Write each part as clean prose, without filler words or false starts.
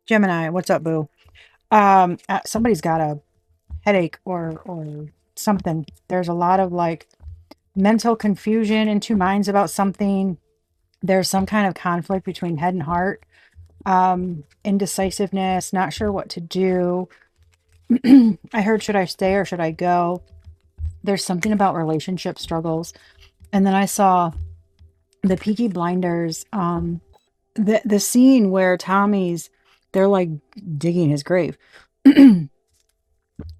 Gemini, what's up, boo? Somebody's got a headache or something. There's a lot of like mental confusion in two minds about something. There's some kind of conflict between head and heart. Indecisiveness, not sure what to do. I heard, should I stay or should I go? There's something about relationship struggles. And then I saw the Peaky Blinders, the scene where they're like digging his grave. And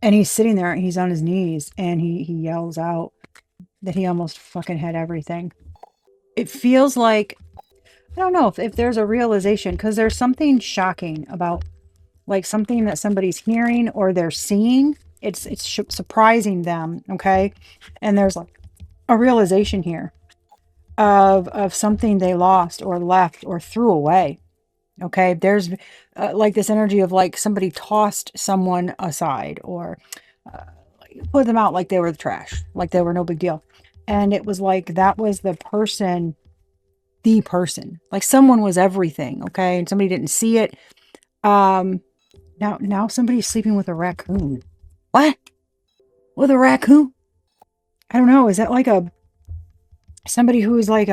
he's sitting there and he's on his knees and he yells out that he almost fucking had everything. It feels like, I don't know if there's a realization, because there's something shocking about like something that somebody's hearing or they're seeing. It's surprising them, okay? And there's like a realization here of something they lost or left or threw away. Okay, there's like this energy of like somebody tossed someone aside or uh, put them out like they were the trash, like they were no big deal. And it was like that was the person. Like someone was everything, okay? And somebody didn't see it. Um now somebody's sleeping with a raccoon. What? With a raccoon? I don't know. Is that like a somebody who's like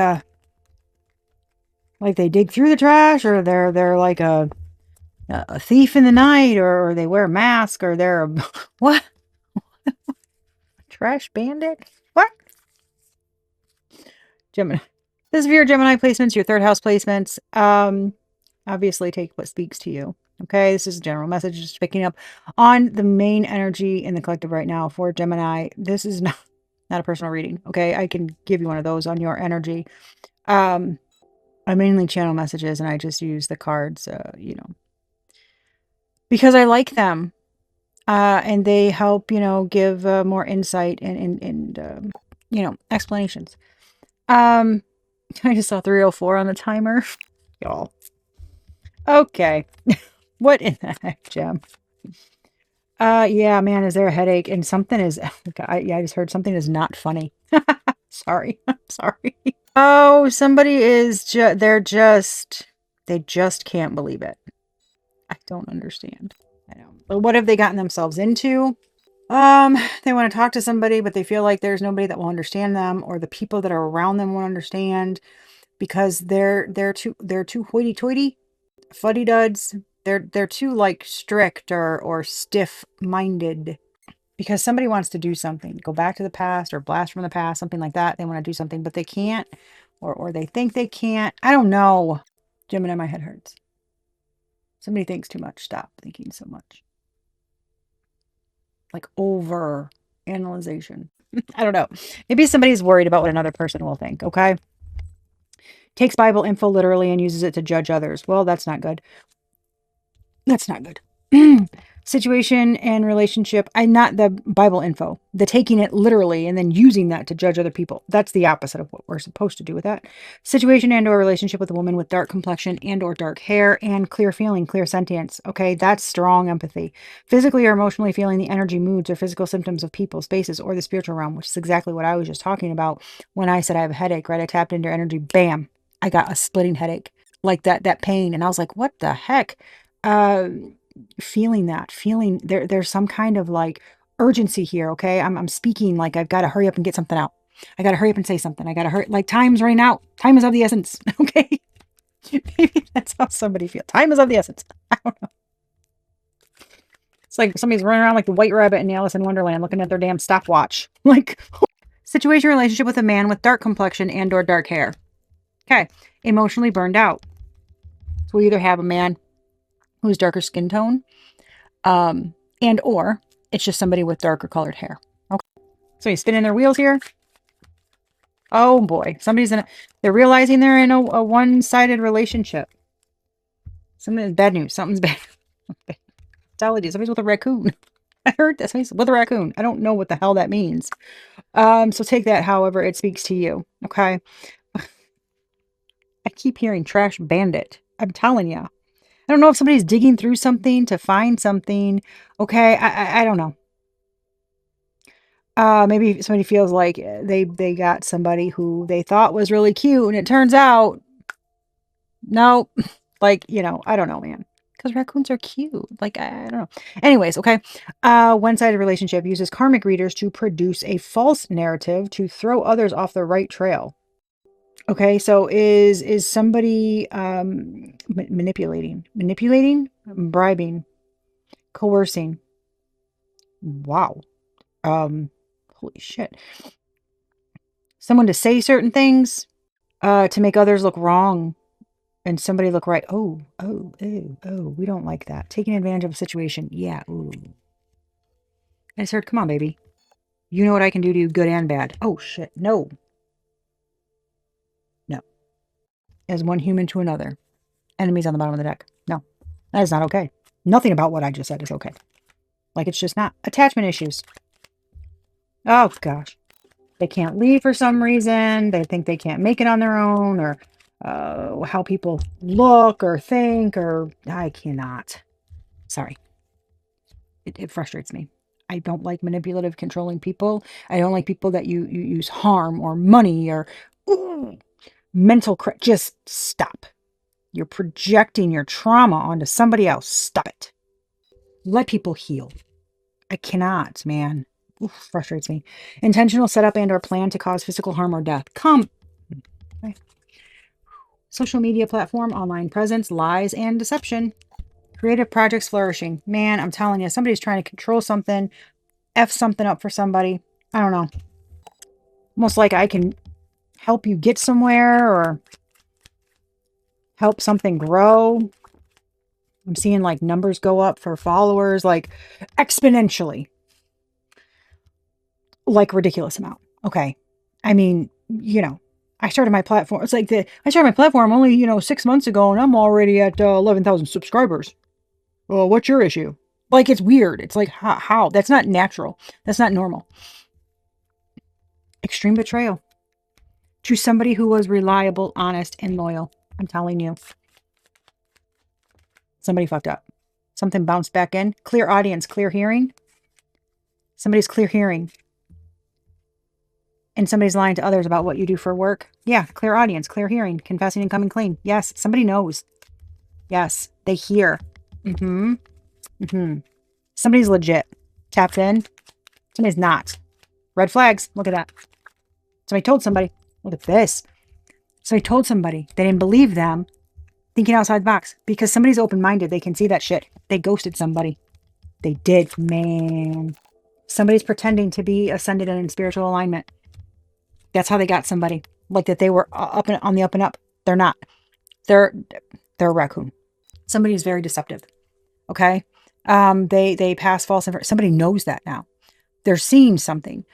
they dig through the trash, or they're like a thief in the night, or they wear a mask, or they're a what? Trash bandit? What? Gemini. This is for your Gemini placements, your third house placements. Obviously take what speaks to you. Okay, this is a general message, just picking up on the main energy in the collective right now for Gemini. This is not a personal reading. Okay, I can give you one of those on your energy. I mainly channel messages and I just use the cards, because I like them. And they help, give more insight and explanations. I just saw 304 on the timer. Y'all. Okay. What in the heck, Gem? Yeah, man, is there a headache? And something is, I just heard something is not funny. Sorry. I'm sorry. Oh, somebody is they just can't believe it. I don't understand. I know. But what have they gotten themselves into? They want to talk to somebody, but they feel like there's nobody that will understand them, or the people that are around them won't understand because they're too hoity-toity, fuddy-duds. They're too like strict or stiff-minded because somebody wants to do something, go back to the past or blast from the past, something like that. They want to do something, but they can't, or they think they can't. I don't know. Gemini, my head hurts. Somebody thinks too much. Stop thinking so much. Like over analyzation. I don't know. Maybe somebody's worried about what another person will think. Okay. Takes Bible info literally and uses it to judge others. Well, that's not good. That's not good. Situation and relationship. Not the Bible info, the taking it literally and then using that to judge other people. That's the opposite of what we're supposed to do with that. Situation and or relationship with a woman with dark complexion and or dark hair and clear feeling, clear sentience. Okay, that's strong empathy. Physically or emotionally feeling the energy, moods, or physical symptoms of people, spaces, or the spiritual realm, which is exactly what I was just talking about when I said I have a headache, right? I tapped into energy, bam, I got a splitting headache, like that pain. And I was like, what the heck? Uh, feeling there's some kind of like urgency here. Okay, I'm speaking like I've got to hurry up and get something out. I got to hurry up and say something. I got to hurry, like time's running out. Time is of the essence. Okay. Maybe that's how somebody feels. Time is of the essence. I don't know. It's like somebody's running around like the white rabbit in Alice in Wonderland looking at their damn stopwatch. Like situation, relationship with a man with dark complexion and or dark hair. Okay, emotionally burned out. So we either have a man who's darker skin tone, and or it's just somebody with darker colored hair. Okay. So he's spinning their wheels here. Oh boy. They're realizing they're in a one-sided relationship. Something's bad news. Something's bad. Somebody's with a raccoon. I heard that somebody's with a raccoon. I don't know what the hell that means. So take that however it speaks to you. Okay. I keep hearing trash bandit. I'm telling you. I don't know if somebody's digging through something to find something. Okay, I don't know. Maybe somebody feels like they got somebody who they thought was really cute, and it turns out, no, like, I don't know, man. Because raccoons are cute. Like, I don't know. Anyways, okay. One-sided relationship uses karmic readers to produce a false narrative to throw others off the right trail. Okay, so is somebody manipulating, bribing, coercing? Wow. Holy shit. Someone to say certain things to make others look wrong and somebody look right. Oh, we don't like that. Taking advantage of a situation. Yeah, ooh. I just heard, come on, baby. You know what I can do to you, good and bad. Oh, shit. No. No. As one human to another. Enemies on the bottom of the deck. No. That is not okay. Nothing about what I just said is okay. Like, it's just not. Attachment issues. Oh, gosh. They can't leave for some reason. They think they can't make it on their own, or how people look or think, or I cannot. Sorry. It frustrates me. I don't like manipulative, controlling people. I don't like people that you use harm or money or ooh, just stop. You're projecting your trauma onto somebody else. Stop it. Let people heal. I cannot, man. Oof, frustrates me. Intentional setup and or plan to cause physical harm or death. Okay. Social media platform, online presence, lies, and deception. Creative projects flourishing. Man, I'm telling you, somebody's trying to control something, F something up for somebody. I don't know. Almost like I can help you get somewhere or help something grow. I'm seeing like numbers go up for followers, like exponentially. Like ridiculous amount. Okay. I mean, I started my platform. It's like I started my platform only, 6 months ago and I'm already at 11,000 subscribers. Well, what's your issue? Like, it's weird. It's like, how? That's not natural. That's not normal. Extreme betrayal to somebody who was reliable, honest, and loyal. I'm telling you. Somebody fucked up. Something bounced back in. Clear audience, clear hearing. Somebody's clear hearing. And somebody's lying to others about what you do for work. Yeah, clear audience, clear hearing, confessing and coming clean. Yes, somebody knows. Yes, they hear. Somebody's legit. Tapped in. Somebody's not. Red flags. Look at that. Somebody told somebody. Look at this. Somebody told somebody. They didn't believe them. Thinking outside the box. Because somebody's open-minded. They can see that shit. They ghosted somebody. They did, man. Somebody's pretending to be ascended and in spiritual alignment. That's how they got somebody. Like that they were up and on the up and up. They're not. They're a raccoon. Somebody's very deceptive. Okay? They pass false information. Somebody knows that now. They're seeing something.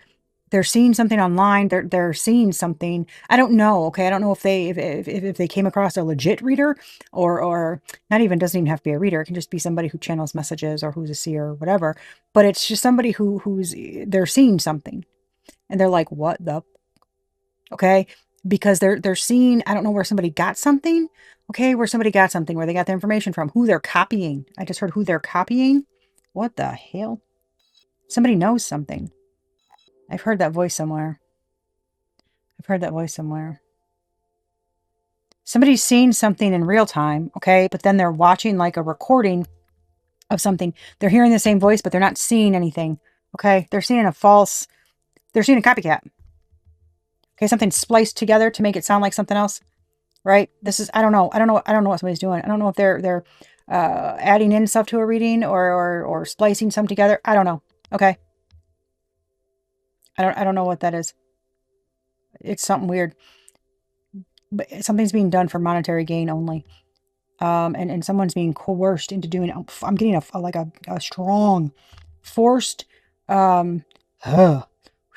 They're seeing something online. They're seeing something. I don't know. Okay, I don't know if they came across a legit reader or not even, doesn't even have to be a reader. It can just be somebody who channels messages or who's a seer or whatever. But it's just somebody who's they're seeing something, and they're like, what the? Okay, because they're seeing. I don't know where somebody got something. Okay, where somebody got something, where they got the information from, who they're copying. I just heard who they're copying. What the hell? Somebody knows something. I've heard that voice somewhere. Somebody's seeing something in real time, okay? But then they're watching like a recording of something. They're hearing the same voice, but they're not seeing anything, okay? They're seeing a copycat. Okay, something spliced together to make it sound like something else, right? I don't know what somebody's doing. I don't know if they're adding in stuff to a reading or splicing some together. I don't know, okay? I don't know what that is. It's something weird. But something's being done for monetary gain only. And someone's being coerced into doing it. I'm getting a strong, forced,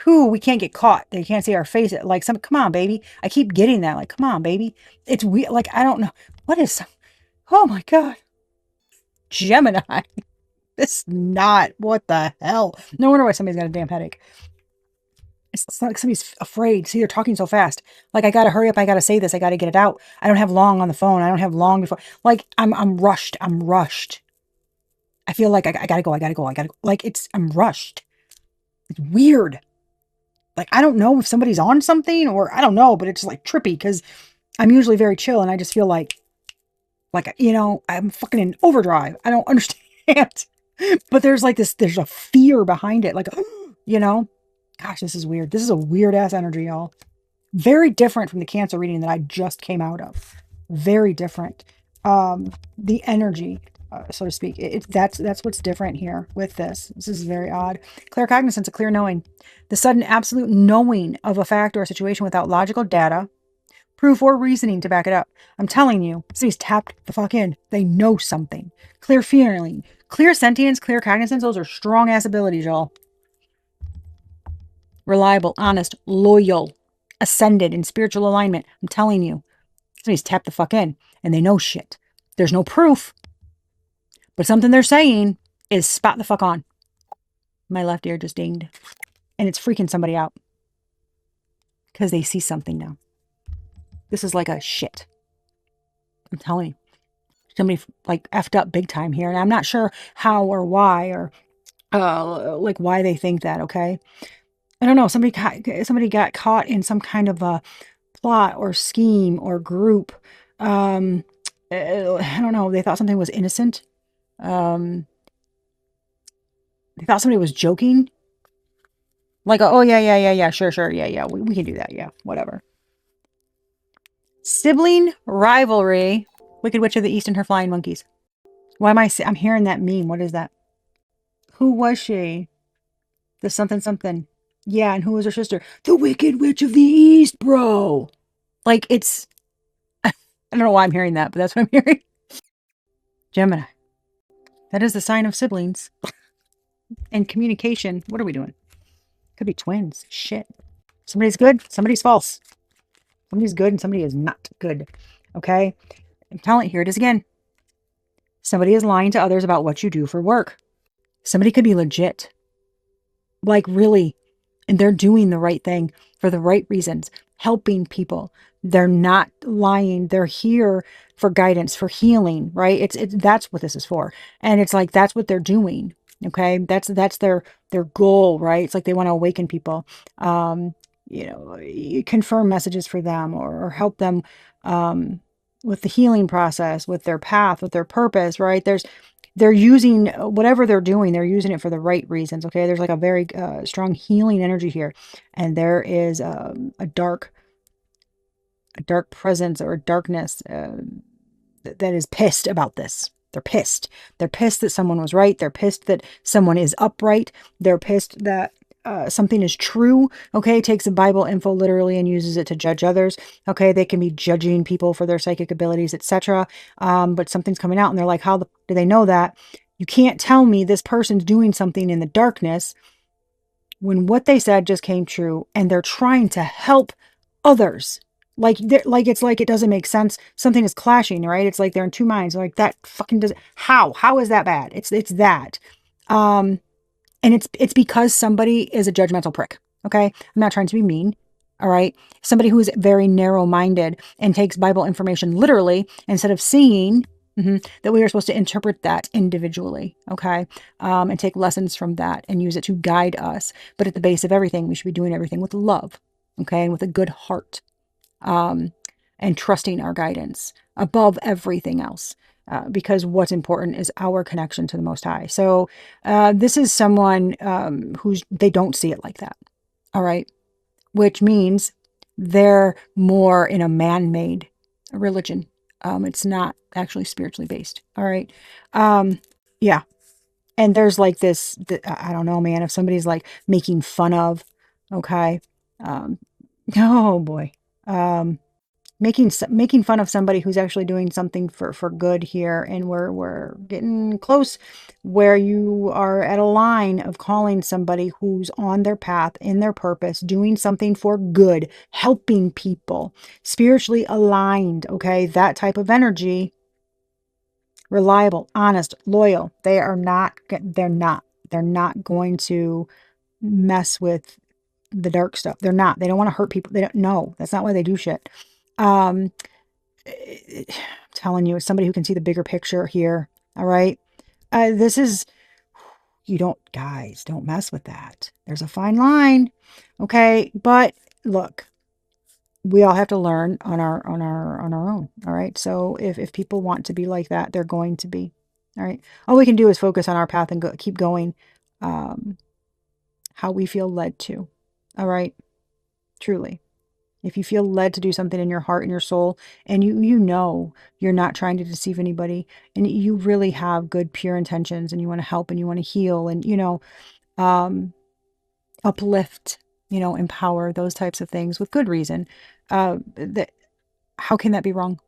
we can't get caught. They can't see our face. Like, come on, baby. I keep getting that. Like, come on, baby. It's weird. Like, I don't know. Oh my God. Gemini. This is not, what the hell? No wonder why somebody's got a damn headache. It's like somebody's afraid. See, they're talking so fast. Like, I gotta hurry up. I gotta say this. I gotta get it out. I don't have long on the phone. I don't have long before. Like, I'm rushed. I feel like I gotta go. Like, I'm rushed. It's weird. Like, I don't know if somebody's on something or I don't know, but it's like trippy because I'm usually very chill and I just feel like Like, I'm fucking in overdrive. I don't understand. But there's like there's a fear behind it. Like, you know, gosh, this is weird. This is a weird ass energy, y'all. Very different from the Cancer reading that I just came out of. Very different. The energy, so to speak. That's what's different here with this. This is very odd. Claircognizance, a clear knowing. The sudden absolute knowing of a fact or a situation without logical data, proof, or reasoning to back it up. I'm telling you, somebody's tapped the fuck in. They know something. Clear feeling, clear sentience, clear cognizance. Those are strong ass abilities, y'all. Reliable, honest, loyal, ascended in spiritual alignment. I'm telling you, somebody's tapped the fuck in and they know shit. There's no proof, but something they're saying is spot the fuck on. My left ear just dinged and it's freaking somebody out because they see something now. This is like a shit. I'm telling you, somebody like effed up big time here. And I'm not sure how or why or like why they think that. Okay. I don't know. Somebody got caught in some kind of a plot or scheme or group. I don't know. They thought something was innocent. Um, they thought somebody was joking. Like, oh, yeah, sure, yeah, we can do that, yeah, whatever. Sibling rivalry. Wicked Witch of the East and her flying monkeys. Why am I'm hearing that meme. What is that? Who was she? The something something. Yeah, and who was her sister? The Wicked Witch of the East, bro. Like, it's... I don't know why I'm hearing that, but that's what I'm hearing. Gemini. That is the sign of siblings. And communication. What are we doing? Could be twins. Shit. Somebody's good, somebody's false. Somebody's good and somebody is not good. Okay? I'm telling you, here it is again. Somebody is lying to others about what you do for work. Somebody could be legit. Like, really. And they're doing the right thing for the right reasons, helping people. They're not lying. They're here for guidance, for healing, right? That's what this is for. And it's like, that's what they're doing. Okay. That's their goal, right? It's like they want to awaken people, confirm messages for them or help them, with the healing process, with their path, with their purpose, right? They're using whatever they're doing, they're using it for the right reasons. Okay. There's like a very strong healing energy here. And there is a dark presence or darkness that is pissed about this. They're pissed. They're pissed that someone was right. They're pissed that someone is upright. They're pissed that something is true. Okay. Takes the Bible info literally and uses it to judge others. Okay. They can be judging people for their psychic abilities, etc. But something's coming out and they're like, how do they know that? You can't tell me this person's doing something in the darkness when what they said just came true and they're trying to help others. It's like it doesn't make sense. Something is clashing, right? It's like they're in two minds. Like that fucking doesn't. How is that bad? It's that. And it's because somebody is a judgmental prick. Okay, I'm not trying to be mean. All right, somebody who is very narrow-minded and takes Bible information literally instead of seeing that we are supposed to interpret that individually. Okay, and take lessons from that and use it to guide us. But at the base of everything, we should be doing everything with love. Okay, and with a good heart. And trusting our guidance above everything else, because what's important is our connection to the Most High. So this is someone they don't see it like that. All right, which means they're more in a man-made religion. It's not actually spiritually based. All right, yeah. And there's like this, I don't know, man. If somebody's like making fun of, okay, oh boy. Making fun of somebody who's actually doing something for good here, and we're getting close where you are at a line of calling somebody who's on their path, in their purpose, doing something for good, helping people, spiritually aligned. Okay, that type of energy, reliable, honest, loyal. They're not going to mess with the dark stuff. They don't want to hurt people. They don't know. That's not why they do shit. I'm telling you, it's somebody who can see the bigger picture here. All right. This is, guys, don't mess with that. There's a fine line. Okay. But look, we all have to learn on our own. All right. So if people want to be like that, they're going to be. All right. All we can do is focus on our path and keep going, um, how we feel led to. All right. Truly. If you feel led to do something in your heart and your soul, and you know you're not trying to deceive anybody, and you really have good, pure intentions, and you want to help and you want to heal and, um, uplift, empower, those types of things with good reason, that how can that be wrong?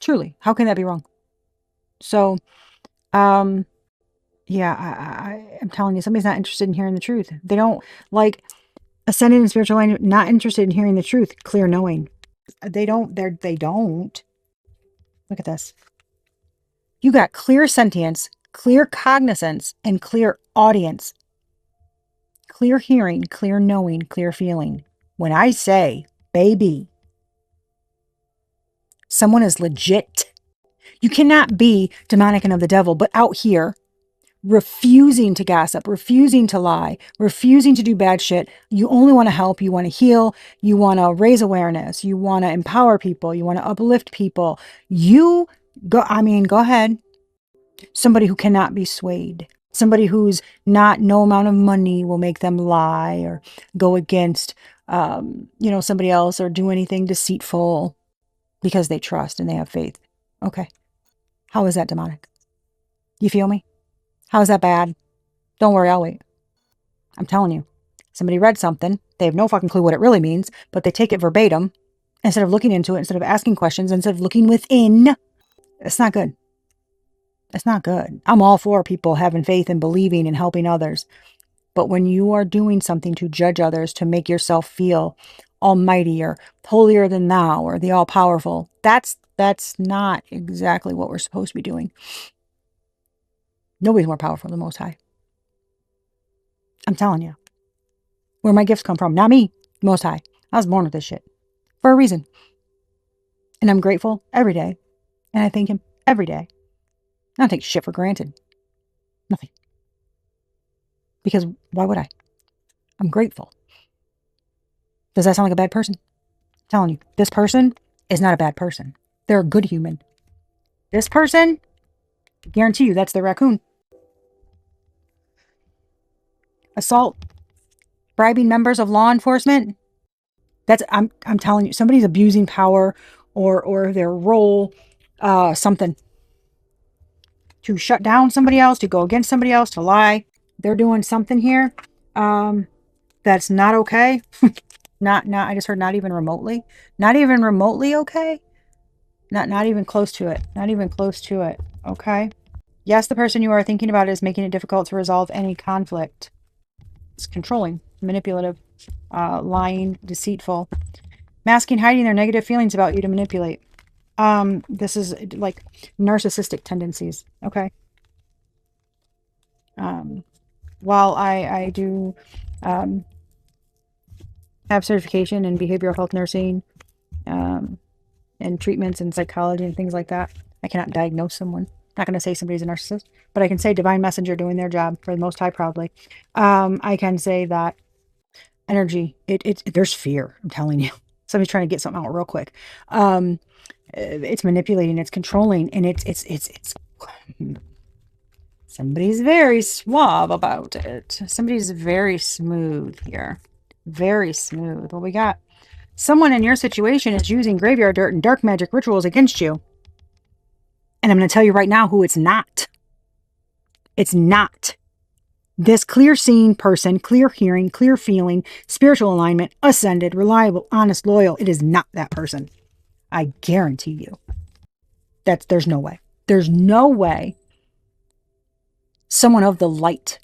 Truly, how can that be wrong? So, um, yeah, I'm telling you, somebody's not interested in hearing the truth. They don't like ascended in spiritual line, not interested in hearing the truth, clear knowing. They don't. Look at this. You got clear sentience, clear cognizance, and clear audience. Clear hearing, clear knowing, clear feeling. When I say, baby, someone is legit. You cannot be demonic and of the devil, but out here refusing to gossip, refusing to lie, refusing to do bad shit. You only want to help. You want to heal. You want to raise awareness. You want to empower people. You want to uplift people. Go ahead. Somebody who cannot be swayed. Somebody who's not, no amount of money will make them lie or go against, somebody else or do anything deceitful because they trust and they have faith. Okay. How is that demonic? You feel me? How is that bad? Don't worry, I'll wait. I'm telling you. Somebody read something. They have no fucking clue what it really means, but they take it verbatim instead of looking into it, instead of asking questions, instead of looking within. It's not good. It's not good. I'm all for people having faith and believing and helping others. But when you are doing something to judge others, to make yourself feel almighty or holier than thou or the all powerful, that's not exactly what we're supposed to be doing. Nobody's more powerful than the Most High. I'm telling you. Where my gifts come from. Not me. Most High. I was born with this shit. For a reason. And I'm grateful every day. And I thank him every day. I don't take shit for granted. Nothing. Because why would I? I'm grateful. Does that sound like a bad person? I'm telling you, this person is not a bad person. They're a good human. This person, I guarantee you, that's the raccoon. Assault, bribing members of law enforcement. I'm telling you, somebody's abusing power or their role, something to shut down somebody else, to go against somebody else, to lie. They're doing something here, that's not okay. Not. I just heard not even remotely okay. Not even close to it. Not even close to it. Okay. Yes, the person you are thinking about is making it difficult to resolve any conflict. It's controlling, manipulative, lying, deceitful, masking, hiding their negative feelings about you to manipulate. This is like narcissistic tendencies. Okay. While I do have certification in behavioral health nursing, and treatments and psychology and things like that, I cannot diagnose someone. I'm not going to say somebody's a narcissist, but I can say divine messenger doing their job for the Most High proudly. I can say that energy, there's fear. I'm telling you, somebody's trying to get something out real quick. It's manipulating, it's controlling, and it's somebody's very suave about it. Somebody's very smooth here. Very smooth. Well, we got someone in your situation is using graveyard dirt and dark magic rituals against you. And I'm going to tell you right now who it's not. It's not. This clear seeing person, clear hearing, clear feeling, spiritual alignment, ascended, reliable, honest, loyal. It is not that person. I guarantee you. There's no way. There's no way someone of the light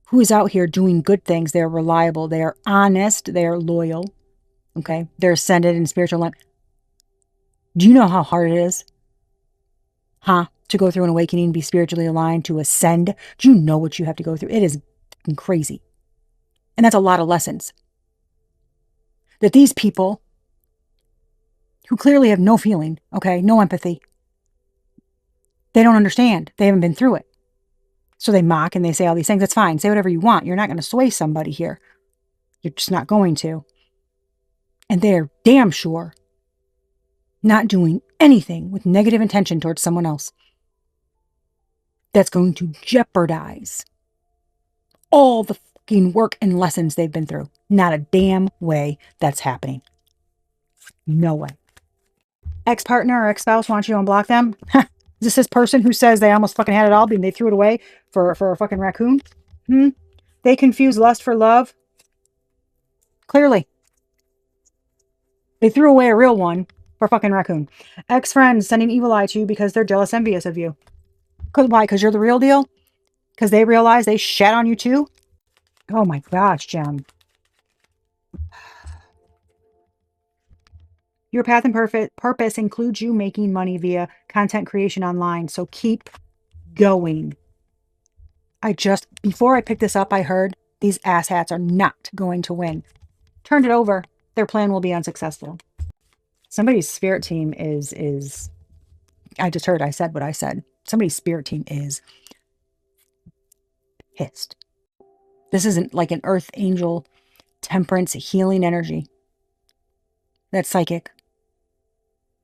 who is out here doing good things, they're reliable, they are honest, they are loyal, okay? They're ascended in spiritual life. Do you know how hard it is? To go through an awakening, be spiritually aligned, to ascend? Do you know what you have to go through? It is crazy. And that's a lot of lessons. That these people who clearly have no feeling, okay, no empathy, they don't understand. They haven't been through it. So they mock and they say all these things. That's fine. Say whatever you want. You're not going to sway somebody here. You're just not going to. And they're damn sure not doing anything with negative intention towards someone else that's going to jeopardize all the fucking work and lessons they've been through. Not a damn way that's happening. No way. Ex-partner or ex-spouse wants you to unblock them? Is this person who says they almost fucking had it all, and they threw it away for a fucking raccoon? They confuse lust for love. Clearly. They threw away a real one for a fucking raccoon. Ex-friends sending evil eye to you because they're jealous, envious of you. Why? Because you're the real deal? Because they realize they shat on you too? Oh my gosh, Jem. Your path and purpose includes you making money via content creation online. So keep going. Before I picked this up, I heard these asshats are not going to win. Turned it over. Their plan will be unsuccessful. Somebody's spirit team is I just heard I said what I said. Somebody's spirit team is pissed. This isn't like an earth angel, temperance, healing energy. That's psychic.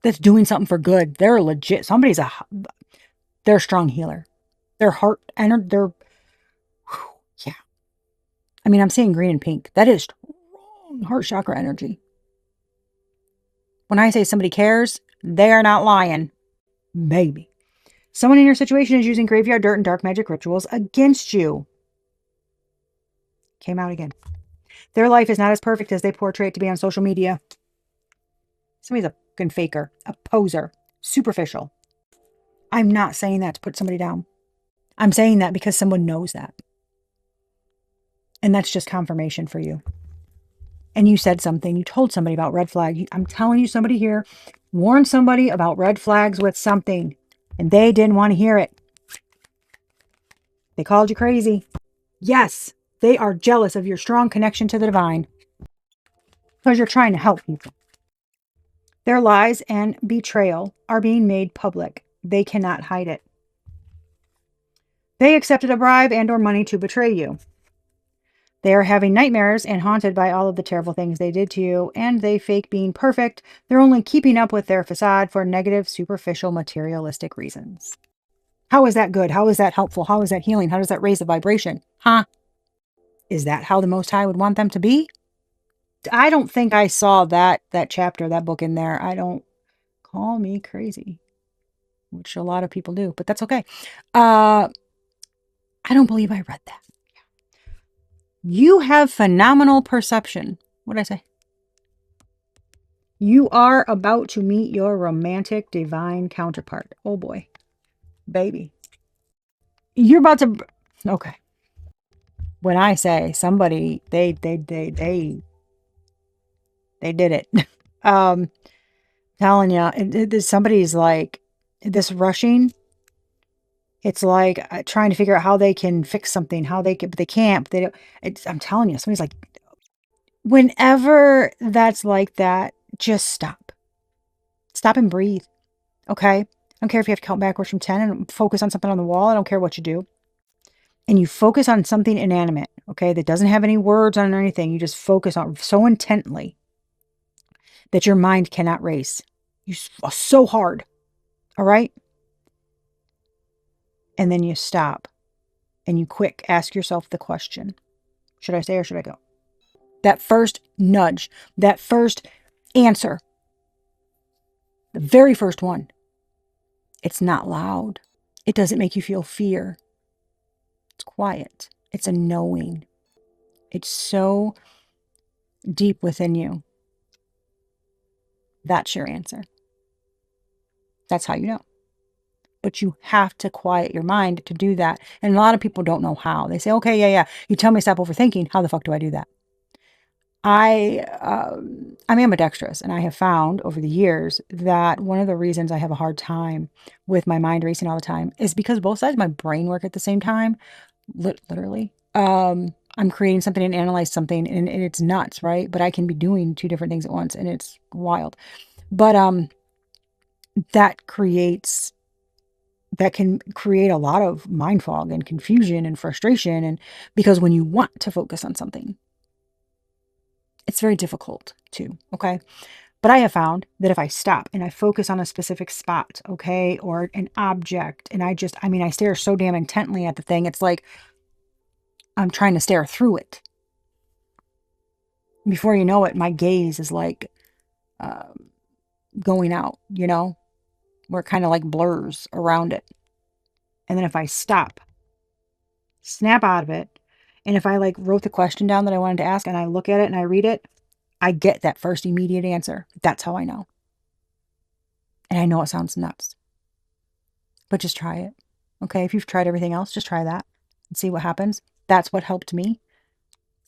That's doing something for good. They're legit. They're a strong healer. Their heart and yeah. I mean, I'm seeing green and pink. That is strong heart chakra energy. When I say somebody cares, they are not lying. Maybe. Someone in your situation is using graveyard dirt and dark magic rituals against you. Came out again. Their life is not as perfect as they portray it to be on social media. Somebody's a fucking faker, a poser, superficial. I'm not saying that to put somebody down. I'm saying that because someone knows that. And that's just confirmation for you. And you said something, you told somebody about red flag. I'm telling you, somebody here warned somebody about red flags with something, and they didn't want to hear it. They called you crazy. Yes, they are jealous of your strong connection to the divine because you're trying to help people. Their lies and betrayal are being made public. They cannot hide it. They accepted a bribe and or money to betray you. They are having nightmares and haunted by all of the terrible things they did to you, and they fake being perfect. They're only keeping up with their facade for negative, superficial, materialistic reasons. How is that good? How is that helpful? How is that healing? How does that raise the vibration? Huh? Is that how the Most High would want them to be? I don't think I saw that chapter, that book in there. I don't, call me crazy, which a lot of people do, but that's okay. I don't believe I read that. You have phenomenal perception. What did I say? You are about to meet your romantic divine counterpart. Oh boy. Baby. You're about to... Okay. When I say somebody, they did it. Telling you, somebody's like, this rushing, it's like trying to figure out how they can fix something, how they can, but they can't. But they don't. I'm telling you, somebody's like, whenever that's like that, just stop. Stop and breathe. Okay? I don't care if you have to count backwards from 10 and focus on something on the wall. I don't care what you do. And you focus on something inanimate, okay, that doesn't have any words on it or anything. You just focus on so intently that your mind cannot race. You so hard. All right? And then you stop and you quick ask yourself the question. Should I stay or should I go? That first nudge, that first answer, the very first one, it's not loud. It doesn't make you feel fear. It's quiet. It's a knowing. It's so deep within you. That's your answer. That's how you know. But you have to quiet your mind to do that. And a lot of people don't know how. They say, okay, yeah. You tell me stop overthinking. How the fuck do I do that? I'm ambidextrous, and I have found over the years that one of the reasons I have a hard time with my mind racing all the time is because both sides of my brain work at the same time. Literally. I'm creating something and analyze something, and it's nuts, right? But I can be doing two different things at once, and it's wild. But that can create a lot of mind fog and confusion and frustration, and because when you want to focus on something, It's very difficult too, okay? But I have found that if I stop and I focus on a specific spot, okay, or an object, and I stare so damn intently at the thing, it's like I'm trying to stare through it. Before you know it, my gaze is like going out, where it kind of like blurs around it. And then if I stop, snap out of it, and if I like wrote the question down that I wanted to ask and I look at it and I read it, I get that first immediate answer. That's how I know. And I know it sounds nuts, but just try it. Okay. If you've tried everything else, just try that and see what happens. That's what helped me.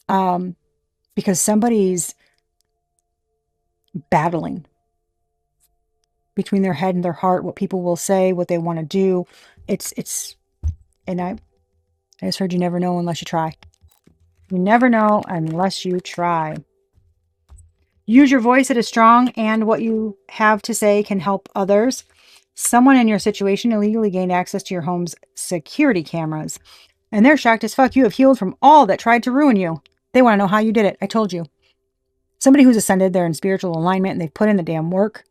Because somebody's battling between their head and their heart, what people will say, what they want to do. And I just heard you never know unless you try. You never know unless you try. Use your voice. It is strong, and what you have to say can help others. Someone in your situation illegally gained access to your home's security cameras, and they're shocked as fuck you have healed from all that tried to ruin you. They want to know how you did it. I told you. Somebody who's ascended, they're in spiritual alignment, and they've put in the damn work,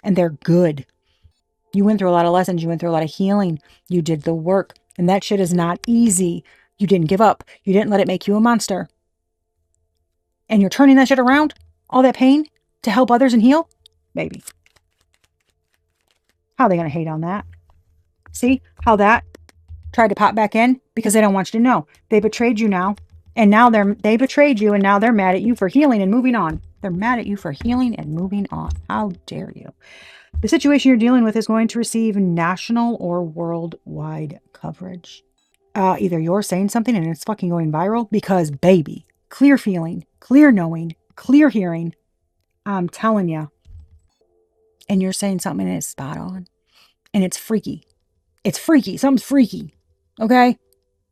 and they're good. You went through a lot of lessons. You went through a lot of healing. You did the work, and that shit is not easy. You didn't give up. You didn't let it make you a monster. And you're turning that shit around? All that pain to help others and heal? Baby. How are they going to hate on that? See how that tried to pop back in? Because they don't want you to know. They betrayed you now. And now they betrayed you, and now they're mad at you for healing and moving on. They're mad at you for healing and moving on. How dare you? The situation you're dealing with is going to receive national or worldwide coverage. Either you're saying something and it's fucking going viral because, baby, clear feeling, clear knowing, clear hearing. I'm telling you. And you're saying something and it's spot on. And it's freaky. It's freaky. Something's freaky. Okay?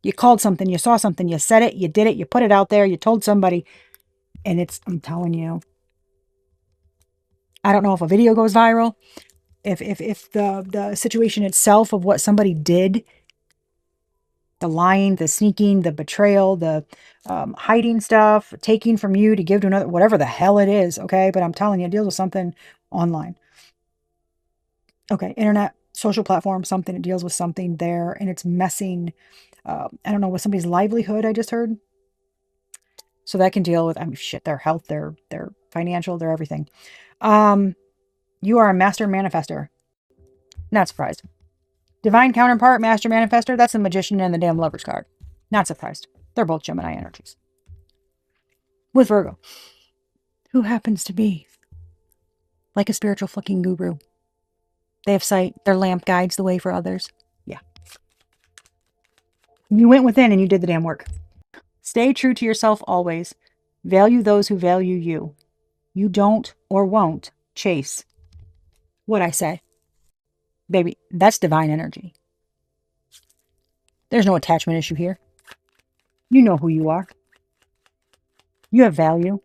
You called something, you saw something, you said it, you did it, you put it out there, you told somebody. And I'm telling you. I don't know if a video goes viral. If the situation itself of what somebody did, the lying, the sneaking, the betrayal, the hiding stuff, taking from you to give to another, whatever the hell it is, okay? But I'm telling you, it deals with something online. Okay, internet, social platform, something, it deals with something there, and it's messing, I don't know, with somebody's livelihood, I just heard. So that can deal with, shit, their health, their financial, their everything. You are a master manifester. Not surprised. Divine counterpart, master manifester, that's the magician and the damn lover's card. Not surprised. They're both Gemini energies. With Virgo, who happens to be like a spiritual fucking guru. They have sight. Their lamp guides the way for others. Yeah. You went within and you did the damn work. Stay true to yourself always. Value those who value you. You don't or won't chase what I say. Baby, that's divine energy. There's no attachment issue here. You know who you are. You have value.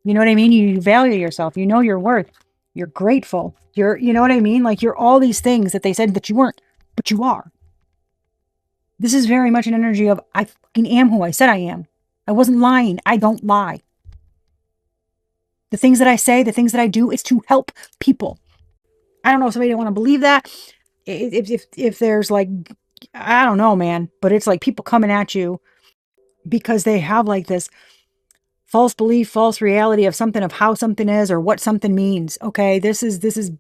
You know what I mean? You value yourself. You know your worth. You're grateful. You know what I mean? Like you're all these things that they said that you weren't, but you are. This is very much an energy of, I fucking am who I said I am. I wasn't lying. I don't lie. The things that I say, the things that I do is to help people. I don't know if somebody didn't want to believe that. If there's like, I don't know, man, but it's like people coming at you because they have like this false belief, false reality of something, of how something is or what something means. Okay. This is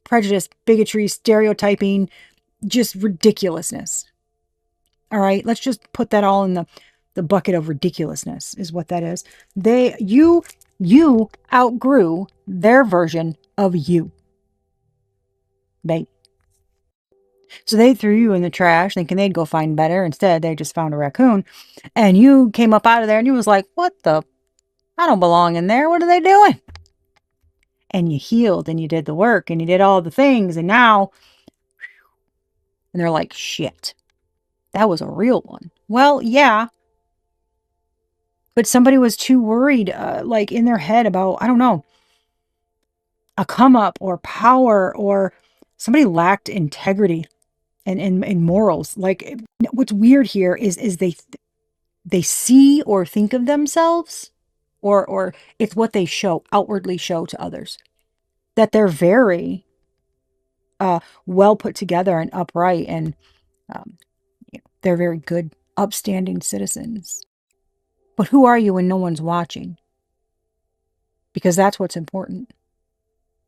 prejudice, bigotry, stereotyping, just ridiculousness. All right. Let's just put that all in the bucket of ridiculousness is what that is. You outgrew their version of you. So they threw you in the trash thinking they'd go find better. Instead, they just found a raccoon. And you came up out of there and you was like, what the? I don't belong in there. What are they doing? And you healed and you did the work and you did all the things. And now, and they're like, shit, that was a real one. Well, yeah. But somebody was too worried, like in their head about, I don't know, a come up or power, or somebody lacked integrity and morals. Like what's weird here is they see or think of themselves or it's what they outwardly show to others. That they're very well put together and upright, and um, they're very good, upstanding citizens. But who are you when no one's watching? Because that's what's important.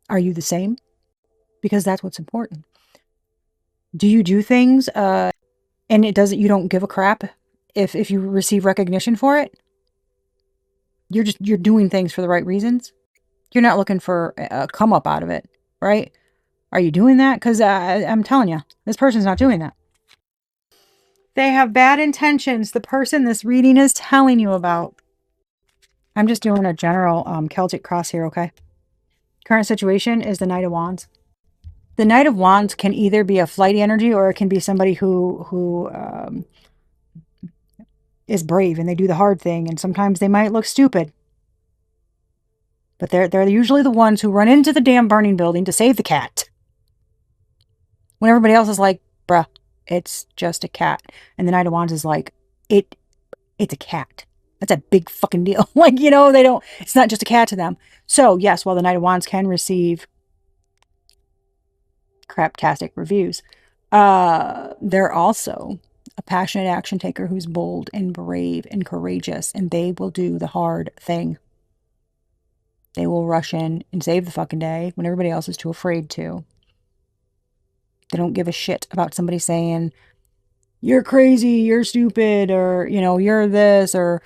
Are you the same? Because that's what's important. Do you do things and you don't give a crap if you receive recognition for it? You're doing things for the right reasons. You're not looking for a come up out of it, right? Are you doing that? Because I'm telling you, this person's not doing that. They have bad intentions. The person this reading is telling you about. I'm just doing a general Celtic cross here, okay? Current situation is the Knight of Wands. The Knight of Wands can either be a flighty energy, or it can be somebody who is brave and they do the hard thing, and sometimes they might look stupid. But they're usually the ones who run into the damn burning building to save the cat. When everybody else is like, bruh, it's just a cat. And the Knight of Wands is like, it's a cat. That's a big fucking deal. Like, it's not just a cat to them. So yes, while the Knight of Wands can receive craptastic reviews, they're also a passionate action taker who's bold and brave and courageous, and they will do the hard thing. They will rush in and save the fucking day when everybody else is too afraid to. They don't give a shit about somebody saying, you're crazy, you're stupid, or, you're this, or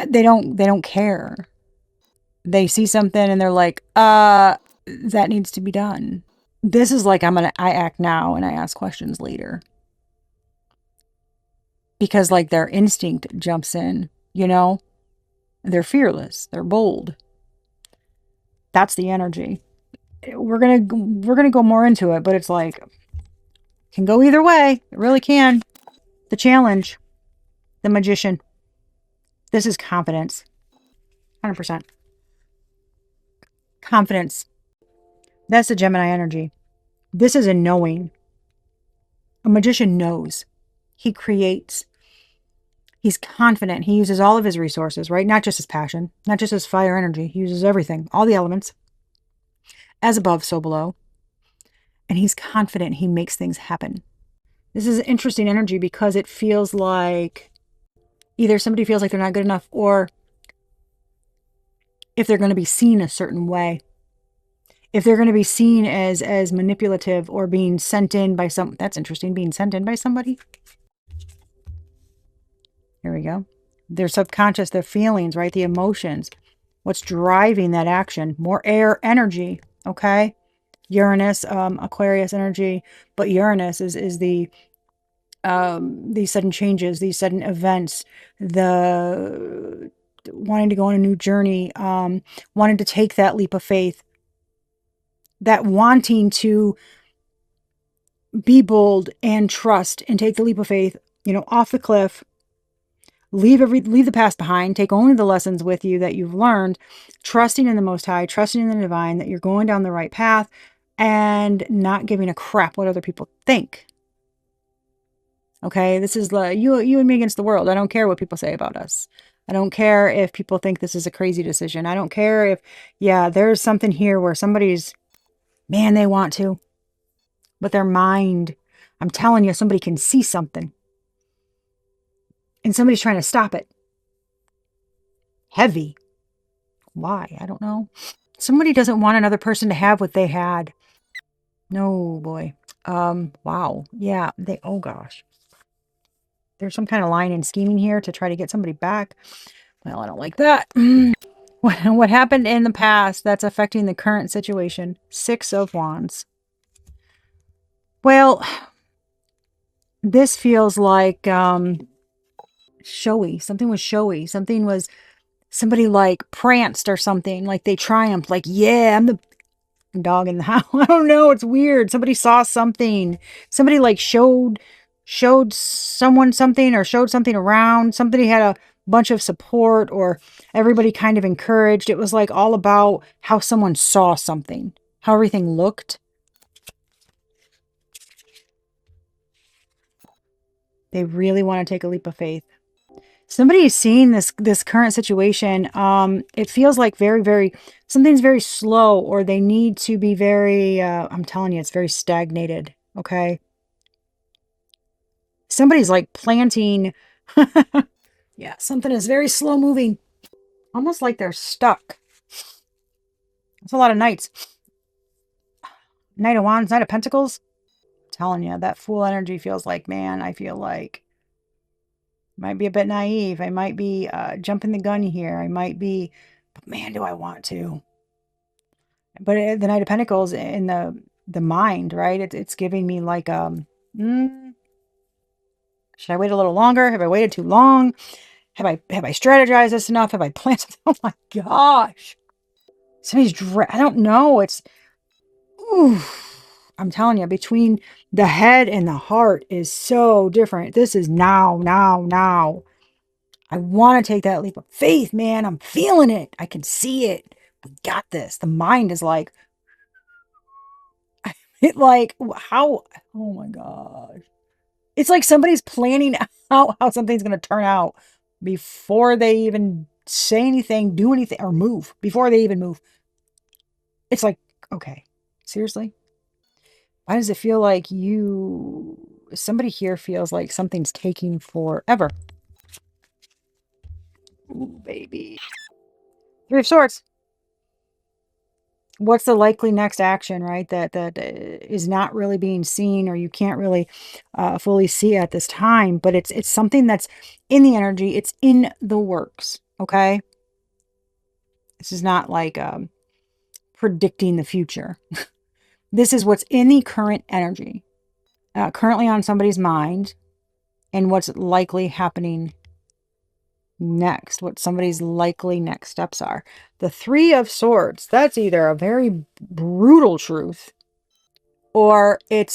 they don't care. They see something and they're like, that needs to be done. This is like, I act now and I ask questions later. Because like their instinct jumps in, They're fearless, they're bold. That's the energy. We're gonna go more into it, but it's like, can go either way. It really can. The Challenge, the Magician. This is confidence. 100%. Confidence. That's the Gemini energy. This is a knowing. A magician knows. He creates. He's confident. He uses all of his resources, right? Not just his passion, not just his fire energy. He uses everything, all the elements. As above, so below. And he's confident he makes things happen. This is an interesting energy because it feels like either somebody feels like they're not good enough, or if they're going to be seen a certain way. If they're going to be seen as manipulative or being sent in by that's interesting, being sent in by somebody. Here we go. Their subconscious, their feelings, right? The emotions. What's driving that action? More air energy, okay? Uranus, Aquarius energy, but Uranus is these sudden changes, these sudden events, the wanting to go on a new journey, wanting to take that leap of faith, that wanting to be bold and trust and take the leap of faith, off the cliff, leave the past behind, take only the lessons with you that you've learned, trusting in the Most High, trusting in the divine, that you're going down the right path, and not giving a crap what other people think. Okay, this is you and me against the world. I don't care what people say about us. I don't care if people think this is a crazy decision. I don't care if, there's something here where somebody's, man, they want to, but their mind, I'm telling you, somebody can see something. And somebody's trying to stop it. Heavy. Why? I don't know. Somebody doesn't want another person to have what they had. No, boy. Wow. Yeah, oh gosh. There's some kind of lying and scheming here to try to get somebody back. Well, I don't like that. What happened in the past that's affecting the current situation? 6 of Wands. Well, this feels like showy. Something was showy. Somebody like pranced or something. Like they triumphed. Like, yeah, I'm the dog in the house. I don't know. It's weird. Somebody saw something. Somebody like showed someone something, or showed something around. Somebody had a bunch of support, or everybody kind of encouraged. It was like all about how someone saw something, how everything looked. They really want to take a leap of faith. Somebody is seeing this current situation. It feels like something's very slow, or they need to be very, I'm telling you, it's very stagnated. Okay. Somebody's like planting. Yeah, something is very slow moving, almost like they're stuck. It's a lot of knights. Knight of Wands, Knight of Pentacles. I'm telling you, that Fool energy feels like, man, I feel like might be a bit naive. I might be jumping the gun here. I might be, but man, do I want to. But the Knight of Pentacles in the mind, right? It's giving me like, mm, should I wait a little longer? Have I waited too long? Have I strategized this enough? Have I planned? Oh my gosh. I don't know. Ooh, I'm telling you, between the head and the heart is so different. This is now, now, now. I want to take that leap of faith, man. I'm feeling it. I can see it. We got this. The mind is like, how? Oh my gosh. It's like somebody's planning out how something's going to turn out before they even say anything, do anything, or move. Before they even move. It's like, okay, seriously? Why does it feel like somebody here feels like something's taking forever? Ooh, baby. Three of Swords. What's the likely next action, right? That is not really being seen, or you can't really fully see at this time, but it's something that's in the energy. It's in the works. Okay. This is not like predicting the future. This is what's in the current energy, currently on somebody's mind, and what's likely happening next, what somebody's likely next steps are. The Three of Swords, that's either a very brutal truth, or there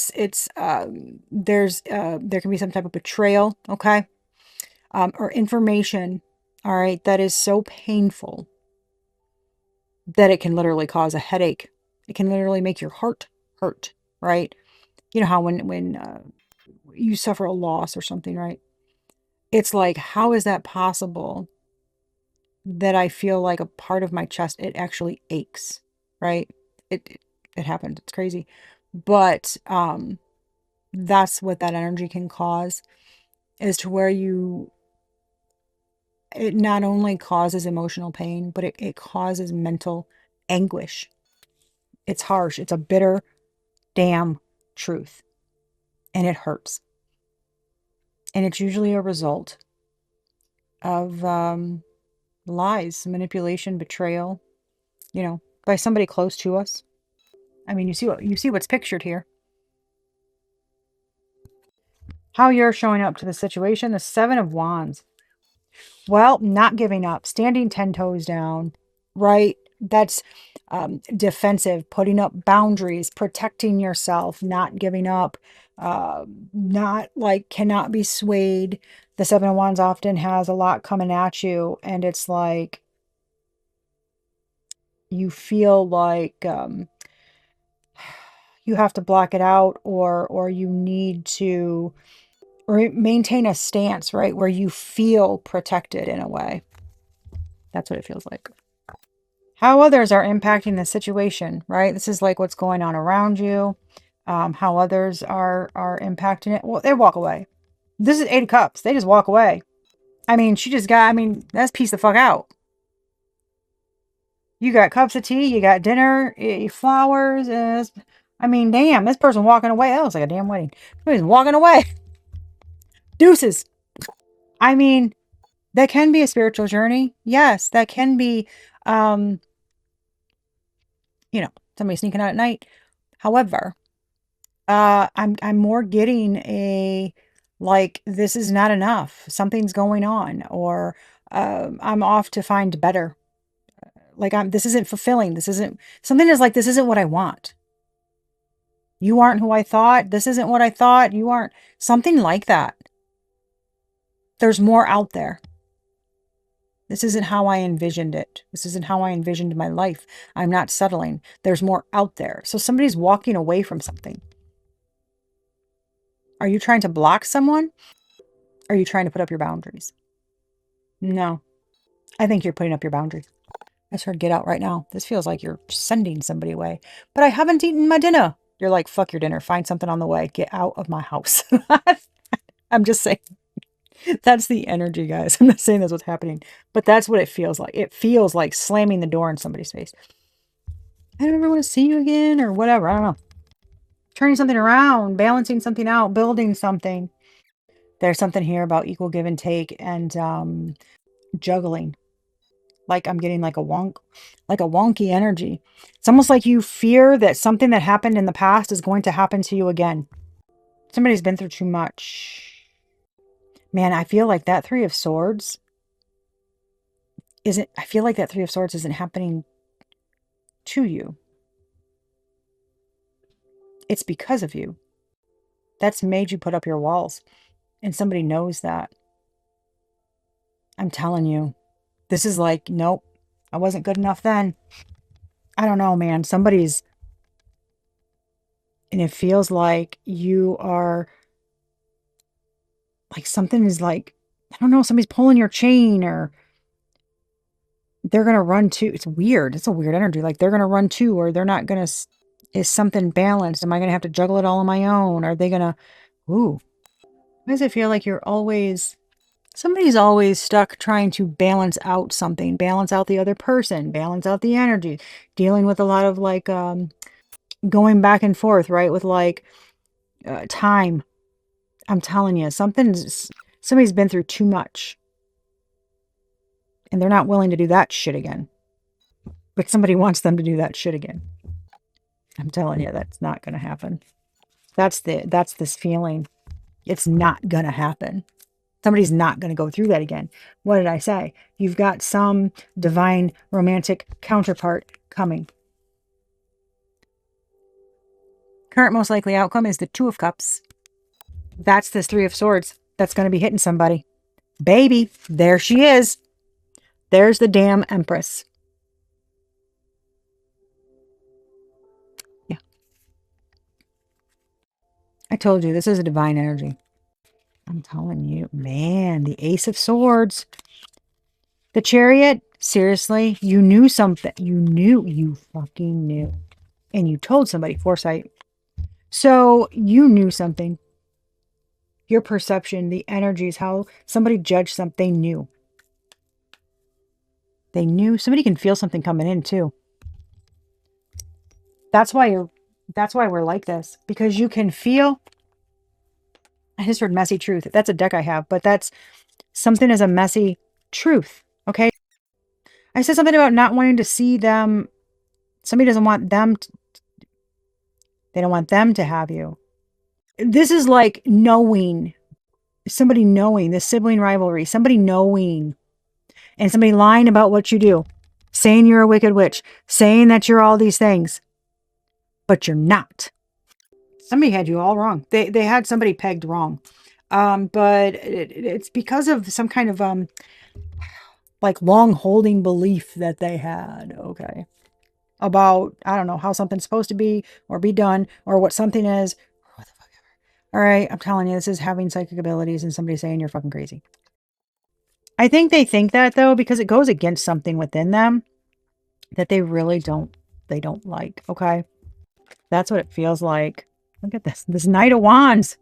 can be some type of betrayal, okay? Or information, all right, that is so painful that it can literally cause a headache. It can literally make your heart hurt, right? You know how when you suffer a loss or something, right? It's like, how is that possible that I feel like a part of my chest, it actually aches, right? It happens. It's crazy. But that's what that energy can cause, is to where it not only causes emotional pain, but it causes mental anguish. It's harsh. It's a bitter damn truth. And it hurts. And it's usually a result of lies, manipulation, betrayal, by somebody close to us. I mean, you see what's pictured here. How you're showing up to the situation, the Seven of Wands. Well, not giving up, standing 10 toes down, right? That's defensive, putting up boundaries, protecting yourself, not giving up, not like cannot be swayed. The Seven of Wands often has a lot coming at you, and it's like you feel like you have to block it out, or you need to maintain a stance, right, where you feel protected in a way. That's what it feels like. How others are impacting the situation, right? This is like what's going on around you. How others are impacting it. Well, they walk away. This is Eight of Cups. They just walk away. I mean, that's peace the fuck out. You got cups of tea, you got dinner, flowers. Damn, this person walking away. That looks like a damn wedding. He's walking away. Deuces. I mean, that can be a spiritual journey. Yes, that can be, um, somebody sneaking out at night. However, I'm more getting like, this is not enough. Something's going on, or I'm off to find better. Like, this isn't fulfilling. This isn't something is like, this isn't what I want. You aren't who I thought. This isn't what I thought. You aren't something like that. There's more out there. This isn't how I envisioned it. This isn't how I envisioned my life. I'm not settling. There's more out there. So somebody's walking away from something. Are you trying to block someone? Or are you trying to put up your boundaries? No, I think you're putting up your boundaries. I just heard get out right now. This feels like you're sending somebody away. But I haven't eaten my dinner. You're like, fuck your dinner. Find something on the way. Get out of my house. I'm just saying. That's the energy, guys. I'm not saying that's what's happening. But that's what it feels like. It feels like slamming the door in somebody's face. I don't ever want to see you again or whatever. I don't know. Turning something around, balancing something out, building something. There's something here about equal give and take and juggling. Like I'm getting like a wonky energy. It's almost like you fear that something that happened in the past is going to happen to you again. Somebody's been through too much. Man, I feel like that Three of Swords I feel like that Three of Swords isn't happening to you. It's because of you. That's made you put up your walls. And somebody knows that. I'm telling you. This is like, nope, I wasn't good enough then. I don't know, man. And it feels like you are, like something is like, I don't know, somebody's pulling your chain or they're going to run too. It's weird. It's a weird energy. Like they're going to run too, or they're not going to, is something balanced? Am I going to have to juggle it all on my own? Are they going to, ooh, why does it feel like somebody's always stuck trying to balance out something, balance out the other person, balance out the energy, dealing with a lot of like, going back and forth, right? With like, time. I'm telling you, somebody's been through too much and they're not willing to do that shit again. But somebody wants them to do that shit again. I'm telling you, that's not going to happen. That's this feeling. It's not going to happen. Somebody's not going to go through that again. What did I say? You've got some divine romantic counterpart coming. Current most likely outcome is the Two of Cups. That's this Three of Swords that's going to be hitting somebody. Baby, there she is. There's the damn Empress. Yeah. I told you, this is a divine energy. I'm telling you, man, the Ace of Swords. The Chariot, seriously, you knew something. You fucking knew. And you told somebody, foresight. So you knew something. Your perception, the energies, how somebody judged something, they knew. They knew. Somebody can feel something coming in too. That's why we're like this. Because you can feel. I just heard messy truth. That's a deck I have, but that's something is a messy truth. Okay. I said something about not wanting to see them. Somebody doesn't want them. They don't want them to have you. This is like knowing. Somebody knowing. The sibling rivalry. Somebody knowing. And somebody lying about what you do. Saying you're a wicked witch. Saying that you're all these things. But you're not. Somebody had you all wrong. They had somebody pegged wrong. But it's because of some kind of like long holding belief that they had. Okay. About, I don't know, how something's supposed to be or be done or what something is. What the fuck ever. All right. I'm telling you, this is having psychic abilities and somebody saying you're fucking crazy. I think they think that though, because it goes against something within them that they really don't like. Okay. That's what it feels like. Look at this Knight of Wands.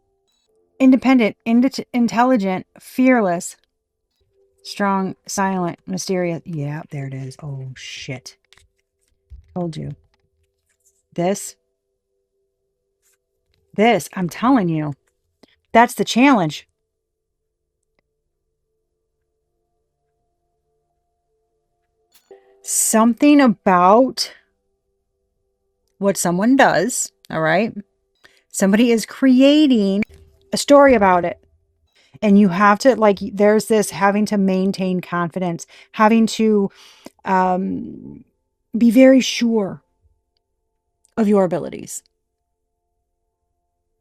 Independent, intelligent, fearless, strong, silent, mysterious. Yeah, there it is. Oh, shit. Told you. This, I'm telling you. That's the challenge. Something about what someone does, all right? Somebody is creating a story about it. And you have to, like, there's this having to maintain confidence, having to be very sure of your abilities.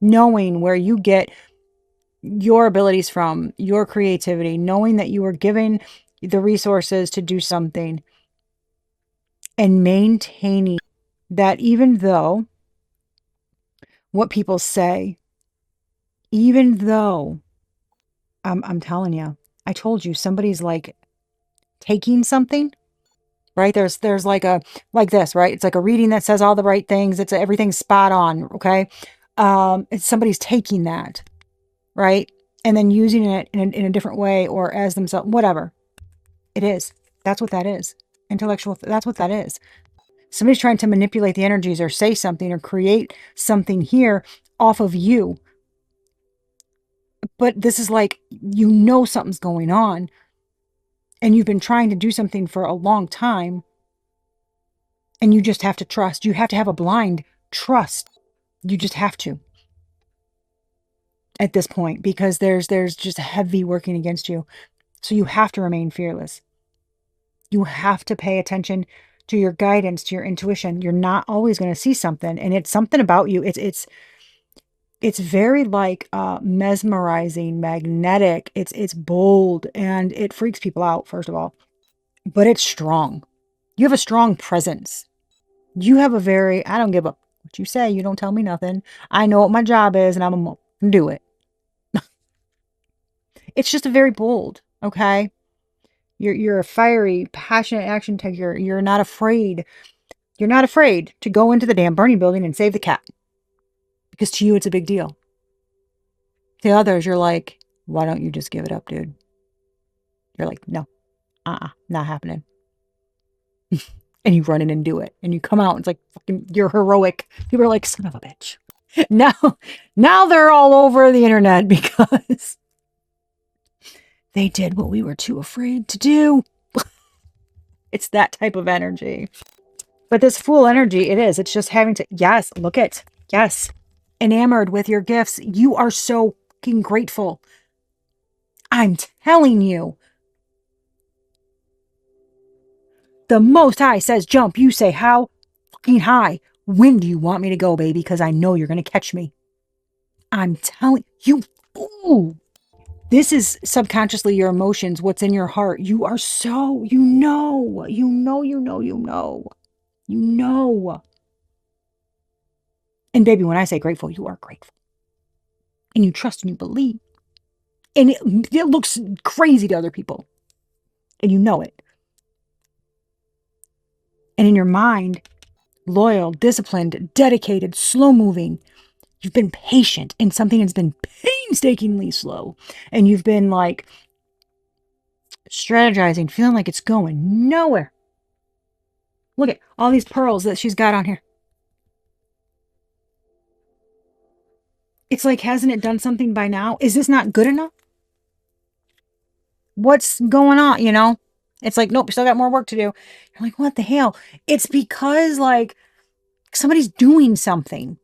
Knowing where you get your abilities from, your creativity, knowing that you are given the resources to do something and maintaining that even though what people say, even though I'm telling you, I told you somebody's like taking something, right? There's like like this, right? It's like a reading that says all the right things. It's everything's spot on, okay? It's somebody's taking that, right? And then using it in a different way or as themselves, whatever it is. That's what that is. Intellectual, that's what that is. Somebody's trying to manipulate the energies or say something or create something here off of you. But this is like, something's going on and you've been trying to do something for a long time and you just have to trust. You have to have a blind trust. You just have to at this point because there's just heavy working against you. So you have to remain fearless. You have to pay attention to your guidance, to your intuition. You're not always going to see something, and it's something about you. It's very like mesmerizing, magnetic. It's bold, and it freaks people out, first of all. But it's strong. You have a strong presence. You have a very, I don't give up what you say. You don't tell me nothing. I know what my job is, and I'm going to do it. It's just a very bold, okay? You're a fiery, passionate action taker. You're not afraid. You're not afraid to go into the damn burning building and save the cat. Because to you, it's a big deal. To others, you're like, why don't you just give it up, dude? You're like, no, not happening. And you run in and do it. And you come out, it's like, fucking, you're heroic. People are like, son of a bitch. Now they're all over the internet because they did what we were too afraid to do. It's that type of energy. But this fool energy, it is. It's just having to, yes, look at, yes, enamored with your gifts. You are so fucking grateful. I'm telling you. The Most High says jump. You say how fucking high. When do you want me to go, baby? Because I know you're going to catch me. I'm telling you. Ooh. This is subconsciously your emotions, what's in your heart. You are so, you know. And baby, when I say grateful, you are grateful. And you trust and you believe. And it looks crazy to other people. And you know it. And in your mind, loyal, disciplined, dedicated, slow moving. You've been patient in something that's been painstakingly slow. And you've been like strategizing, feeling like it's going nowhere. Look at all these pearls that she's got on here. It's like, hasn't it done something by now? Is this not good enough? What's going on, you know? It's like, nope, still got more work to do. You're like, what the hell? It's because like somebody's doing something.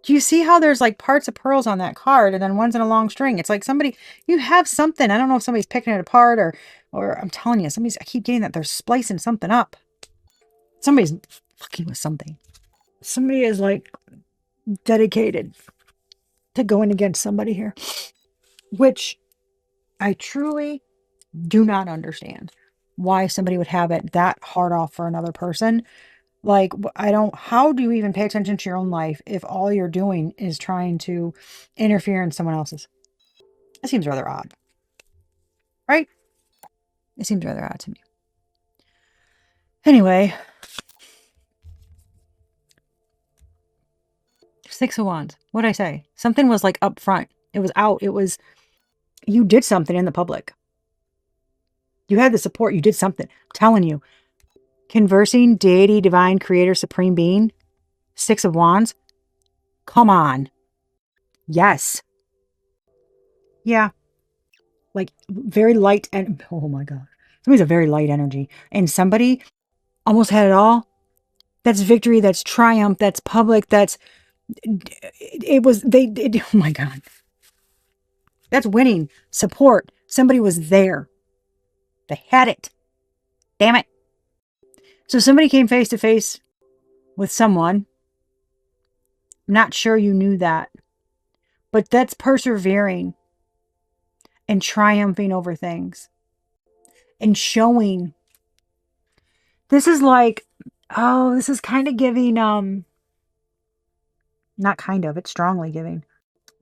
Do you see how there's like parts of pearls on that card and then one's in a long string? It's like somebody, you have something. I don't know if somebody's picking it apart or I'm telling you, I keep getting that they're splicing something up. Somebody's fucking with something. Somebody is like dedicated to going against somebody here, which I truly do not understand why somebody would have it that hard off for another person. Like, how do you even pay attention to your own life if all you're doing is trying to interfere in someone else's? It seems rather odd, right? It seems rather odd to me. Anyway, Six of Wands. What'd I say? Something was like up front. It was out. You did something in the public. You had the support. You did something. I'm telling you. Conversing, deity, divine, creator, supreme being. Six of Wands. Come on. Yes. Yeah. Like very light and oh my God. Somebody's a very light energy. And somebody almost had it all. That's victory. That's triumph. That's public. Oh my God. That's winning. Support. Somebody was there. They had it. Damn it. So somebody came face to face with someone. I'm not sure you knew that. But that's persevering and triumphing over things. And showing. This is like, this is kind of giving, not kind of, it's strongly giving.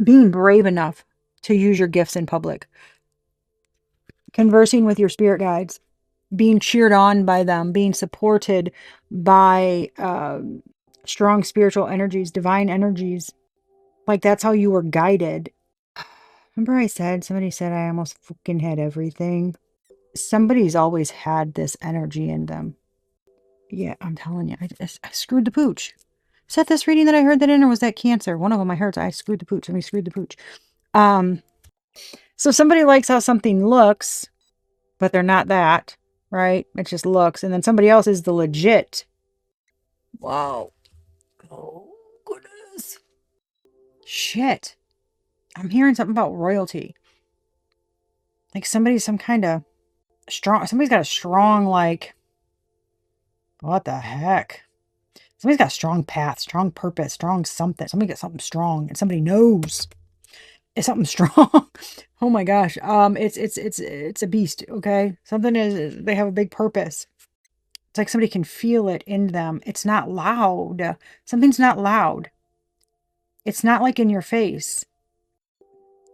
Being brave enough to use your gifts in public. Conversing with your spirit guides. being cheered on by them, being supported by strong spiritual energies, divine energies. Like that's how you were guided. Remember somebody said I almost fucking had everything. Somebody's always had this energy in them. Yeah, I'm telling you, I screwed the pooch. Is that this reading that I heard that in, or was that Cancer? One of them I heard, I screwed the pooch. Somebody screwed the pooch. So somebody likes how something looks, but they're not that, right? It just looks. And then somebody else is the legit. Wow. Oh, goodness. Shit. I'm hearing something about royalty. Like somebody's some kind of strong, somebody's got a strong, like, what the heck? Somebody's got a strong path, strong purpose, strong something. Somebody got something strong and somebody knows it's something strong. Oh my gosh. It's a beast. Okay. Something they have a big purpose. It's like somebody can feel it in them. It's not loud. Something's not loud. It's not like in your face.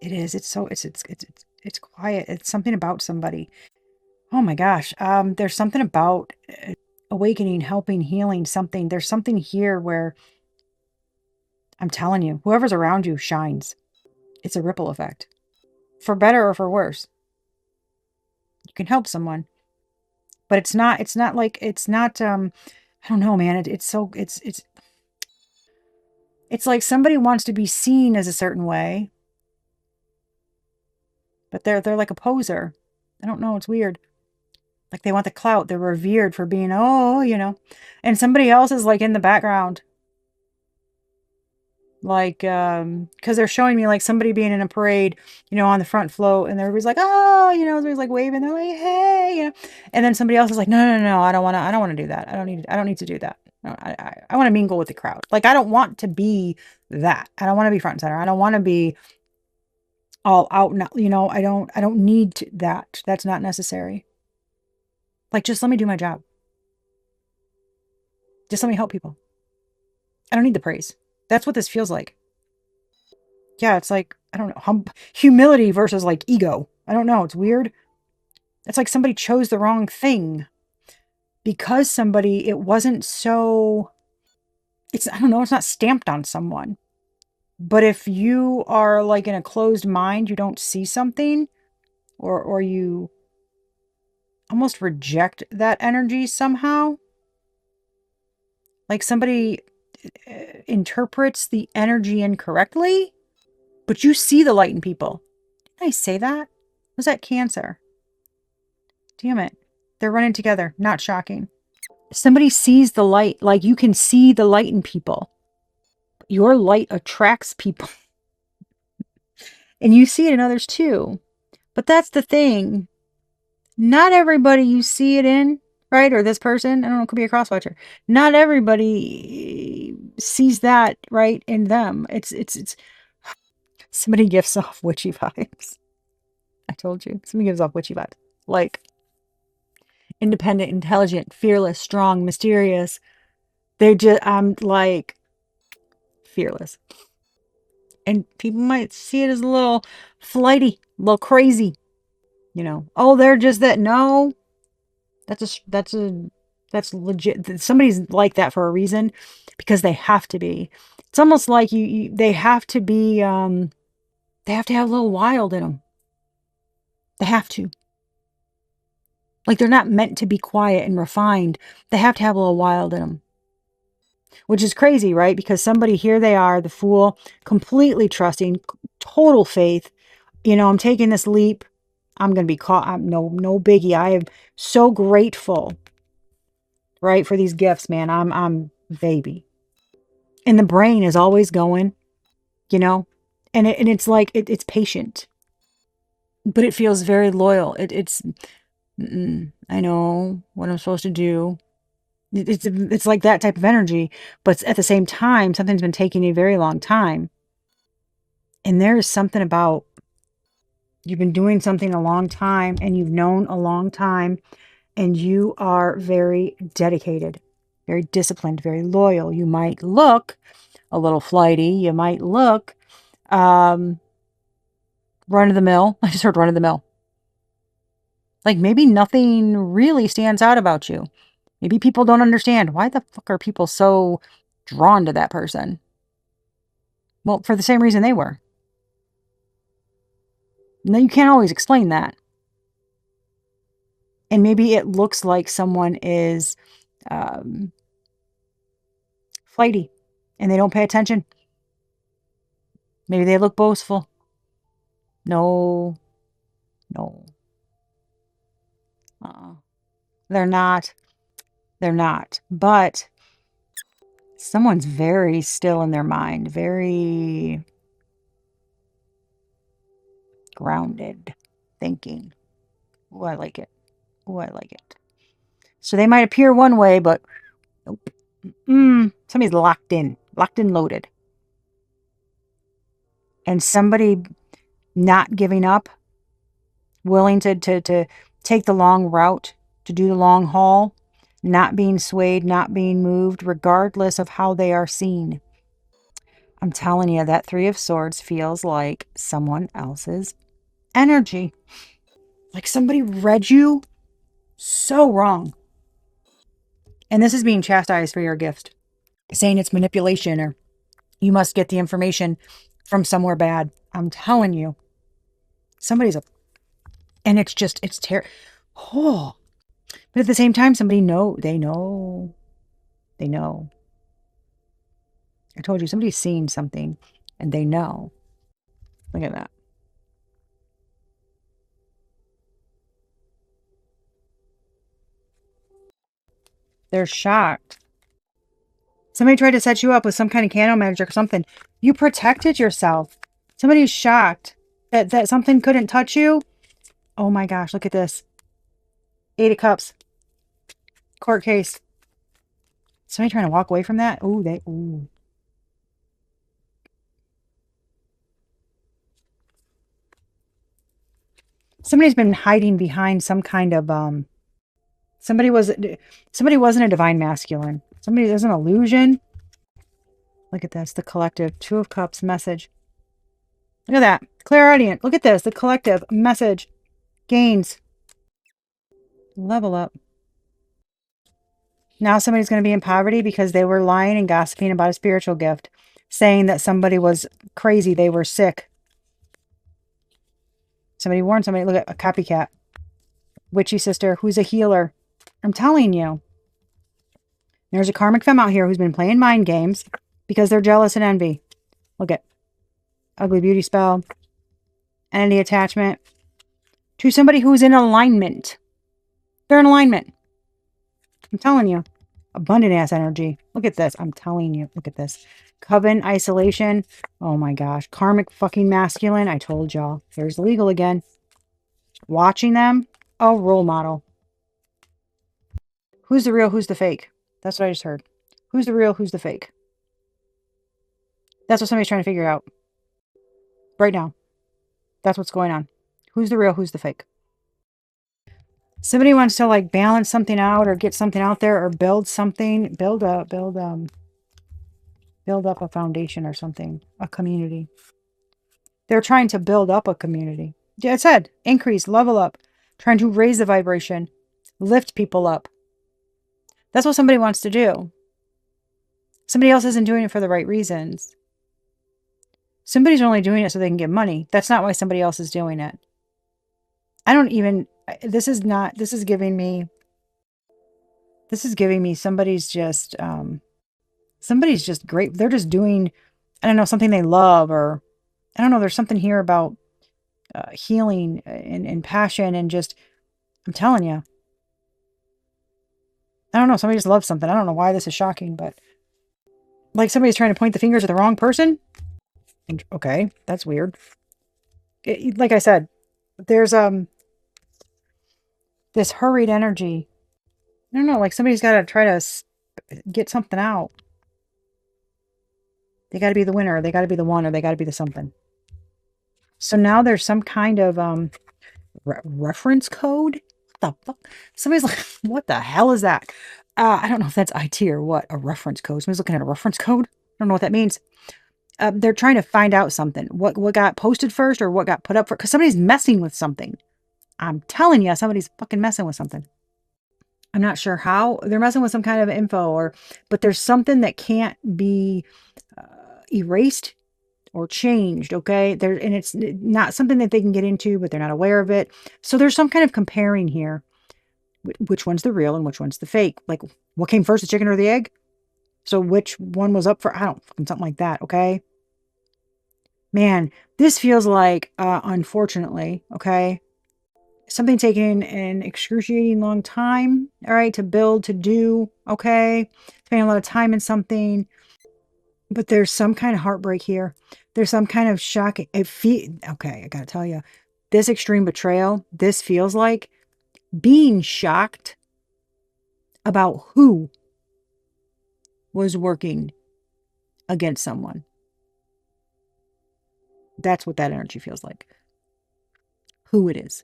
It is. It's quiet. It's something about somebody. Oh my gosh. There's something about awakening, helping, healing, something. There's something here where I'm telling you, whoever's around you shines. It's a ripple effect. For better or for worse. You can help someone. But it's not like I don't know, man. It's like somebody wants to be seen as a certain way, but they're like a poser. I don't know, it's weird. Like they want the clout. They're revered for being, and somebody else is like in the background. Like, because they're showing me like somebody being in a parade, on the front float, and everybody's like, oh, everybody's like waving, they're like, hey, and then somebody else is like, no, no, no, I don't want to do that. I don't need to do that. No, I want to mingle with the crowd. Like, I don't want to be that. I don't want to be front and center. I don't want to be all out. I don't need that. That's not necessary. Like, just let me do my job. Just let me help people. I don't need the praise. That's what this feels like. Yeah, it's like, I don't know, humility versus like ego. I don't know. It's weird. It's like somebody chose the wrong thing because it wasn't so, I don't know, it's not stamped on someone. But if you are like in a closed mind, you don't see something or you almost reject that energy somehow. Like somebody interprets the energy incorrectly, but you see the light in people. Did I say that? Was that Cancer? Damn it. They're running together. Not shocking. Somebody sees the light. Like you can see the light in people. Your light attracts people. And you see it in others too. But that's the thing. Not everybody you see it in, right? Or this person, I don't know, it could be a crosswatcher. Not everybody sees that, right, in them. It's somebody gives off witchy vibes. I told you. Somebody gives off witchy vibes. Like independent, intelligent, fearless, strong, mysterious. I'm like fearless. And people might see it as a little flighty, a little crazy. Oh, they're just that. No, that's legit. Somebody's like that for a reason because they have to be. It's almost like they have to be, they have to have a little wild in them. They have to. Like they're not meant to be quiet and refined. They have to have a little wild in them. Which is crazy, right? Because somebody, here they are, the fool, completely trusting, total faith. I'm taking this leap. I'm going to be caught. I'm no biggie. I am so grateful, right, for these gifts, man. I'm baby. And the brain is always going, and it's like, it's patient, but it feels very loyal. I know what I'm supposed to do. It's like that type of energy, but at the same time, something's been taking a very long time. And there is something about, you've been doing something a long time and you've known a long time and you are very dedicated, very disciplined, very loyal. You might look a little flighty. You might look run of the mill. I just heard run of the mill. Like maybe nothing really stands out about you. Maybe people don't understand why the fuck are people so drawn to that person? Well, for the same reason they were. No, you can't always explain that. And maybe it looks like someone is um, flighty and they don't pay attention. Maybe they look boastful. No, no. Uh-uh. They're not. They're not. But someone's very still in their mind, very grounded thinking. Oh, I like it. Oh, I like it. So they might appear one way, but nope. Somebody's locked in, loaded. And somebody not giving up, willing to take the long route, to do the long haul, not being swayed, not being moved, regardless of how they are seen. I'm telling you, that Three of Swords feels like someone else's energy. Like somebody read you so wrong. And this is being chastised for your gift, saying it's manipulation or you must get the information from somewhere bad. I'm telling you, somebody's a, and it's terrible. Oh, but at the same time, they know. I told you, somebody's seen something and they know. Look at that. They're shocked. Somebody tried to set you up with some kind of candle magic or something. You protected yourself. Somebody's shocked that something couldn't touch you. Oh my gosh, look at this. 8 of Cups. Court case. Somebody trying to walk away from that? Ooh. Somebody's been hiding behind some kind of somebody wasn't a divine masculine. Somebody, there's an illusion. Look at this, the collective. 2 of Cups message. Look at that. Clairaudient. Look at this, the collective message. Gains. Level up. Now somebody's going to be in poverty because they were lying and gossiping about a spiritual gift, saying that somebody was crazy, they were sick. Somebody warned somebody. Look at a copycat. Witchy sister who's a healer. I'm telling you. There's a karmic femme out here who's been playing mind games because they're jealous and envy. Look at ugly beauty spell. Entity attachment. To somebody who's in alignment. They're in alignment. I'm telling you. Abundant ass energy. Look at this. I'm telling you. Look at this. Coven, isolation. Oh my gosh. Karmic fucking masculine. I told y'all. Here's legal again. Watching them. Oh, role model. Who's the real? Who's the fake? That's what I just heard. Who's the real? Who's the fake? That's what somebody's trying to figure out. Right now. That's what's going on. Who's the real? Who's the fake? Somebody wants to like balance something out or get something out there or build something. Build up a foundation or something. A community. They're trying to build up a community. Yeah, it said increase, level up. Trying to raise the vibration. Lift people up. That's what somebody wants to do. Somebody else isn't doing it for the right reasons. Somebody's only doing it so they can get money. That's not why somebody else is doing it. This is giving me somebody's just great. They're just doing, I don't know, something they love, or I don't know, there's something here about healing and passion and just, I'm telling you. I don't know, somebody just loves something. I don't know why this is shocking, but like somebody's trying to point the fingers at the wrong person. Okay, that's weird. Like I said, there's this hurried energy. I don't know, like somebody's got to try to get something out. They got to be the winner, or they got to be the one, or they got to be the something. So now there's some kind of reference code. What the fuck? Somebody's like, what the hell is that? I don't know if that's IT or what. A reference code. Somebody's looking at a reference code. I don't know what that means. They're trying to find out something. What got posted first or what got put up for? Because somebody's messing with something. I'm telling you, somebody's fucking messing with something. I'm not sure how. They're messing with some kind of info, but there's something that can't be erased or changed, okay? And it's not something that they can get into, but they're not aware of it. So there's some kind of comparing here. Which one's the real and which one's the fake? Like, what came first, the chicken or the egg? So which one was up for, I don't, something like that, okay? Man, this feels like, unfortunately, okay, something taking an excruciating long time, all right, to build, to do, okay? Spending a lot of time in something, but there's some kind of heartbreak here. There's some kind of shock. Okay, I gotta tell you, this extreme betrayal, this feels like being shocked about who was working against someone. That's what that energy feels like. Who it is.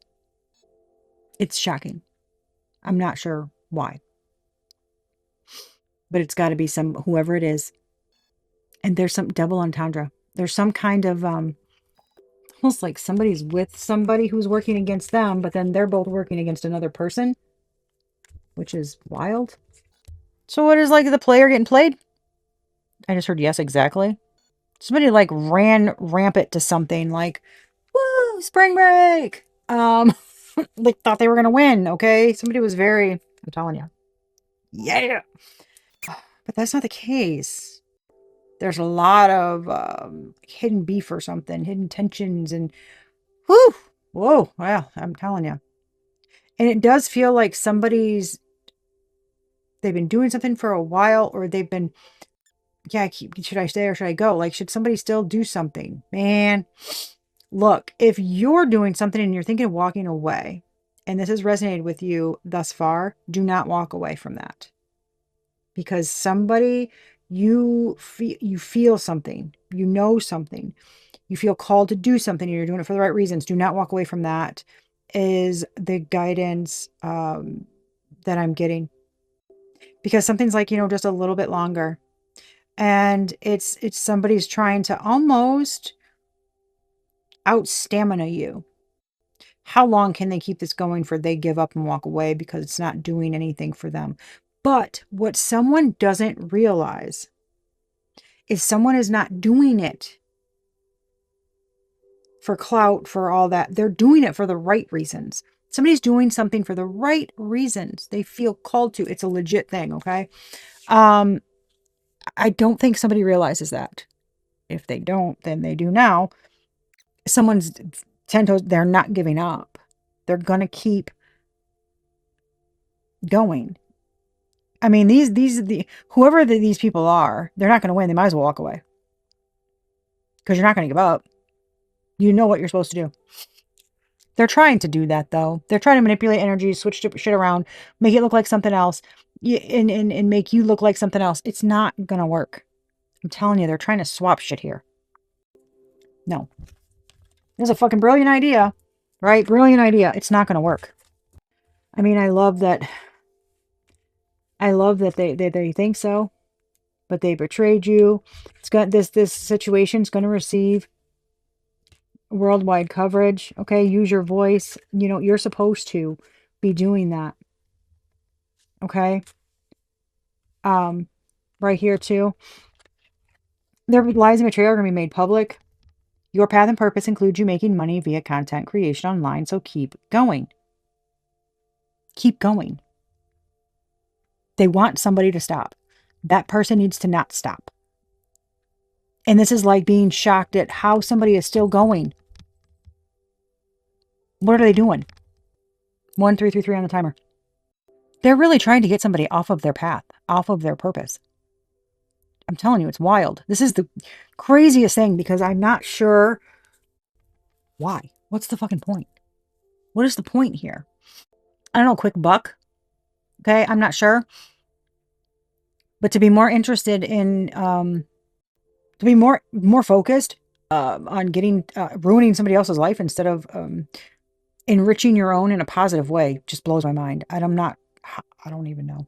It's shocking. I'm not sure why. But it's got to be whoever it is. And there's some double entendre. There's some kind of almost like somebody's with somebody who's working against them, but then they're both working against another person, which is wild. So what is like the player getting played? I just heard yes, exactly. Somebody like ran rampant to something like, woo, spring break. They thought they were gonna win, okay? Somebody was I'm telling you. Yeah. But that's not the case. There's a lot of hidden beef or something, hidden tensions, and whoo, whoa, well, I'm telling you. And it does feel like they've been doing something for a while, or they've been, yeah, should I stay or should I go? Like, should somebody still do something? Man, look, if you're doing something and you're thinking of walking away, and this has resonated with you thus far, do not walk away from that. Because somebody, you feel something, you know something, you feel called to do something, and you're doing it for the right reasons. Do not walk away from that, is the guidance that I'm getting. Because something's like, just a little bit longer. And it's somebody's trying to almost out stamina you. How long can they keep this going for they give up and walk away because it's not doing anything for them? But what someone doesn't realize is someone is not doing it for clout, for all that. They're doing it for the right reasons. Somebody's doing something for the right reasons. They feel called to. It's a legit thing, okay? I don't think somebody realizes that. If they don't, then they do now. Someone's 10 toes, they're not giving up. They're going to keep going. I mean, whoever these people are, they're not going to win. They might as well walk away. Because you're not going to give up. You know what you're supposed to do. They're trying to do that, though. They're trying to manipulate energy, switch shit around, make it look like something else, and make you look like something else. It's not going to work. I'm telling you, they're trying to swap shit here. No. It's a fucking brilliant idea, right? Brilliant idea. It's not going to work. I mean, I love that they think so, but they betrayed you. It's got this situation's going to receive worldwide coverage. Okay, use your voice. You're supposed to be doing that. Okay. Right here too. Their lies and betrayal are going to be made public. Your path and purpose includes you making money via content creation online, so keep going. Keep going. They want somebody to stop. That person needs to not stop. And this is like being shocked at how somebody is still going. What are they doing? 1333 on the timer. They're really trying to get somebody off of their path, off of their purpose. I'm telling you, it's wild. This is the craziest thing because I'm not sure why. What's the fucking point? What is the point here? I don't know, quick buck. Okay, I'm not sure. But to be more interested in, to be more focused on getting, ruining somebody else's life instead of enriching your own in a positive way just blows my mind. I don't even know.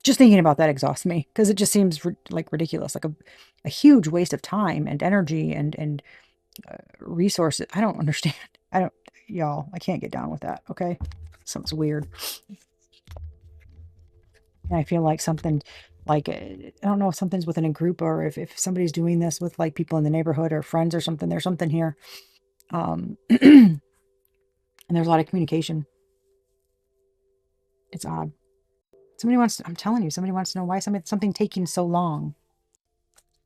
Just thinking about that exhausts me because it just seems like ridiculous, like a huge waste of time and energy and resources. I don't understand. y'all, I can't get down with that. Okay. Sounds weird. And I feel like something like, I don't know if something's within a group or if somebody's doing this with like people in the neighborhood or friends or something, there's something here. And there's a lot of communication. It's odd. Somebody wants to, I'm telling you, somebody wants to know why something taking so long.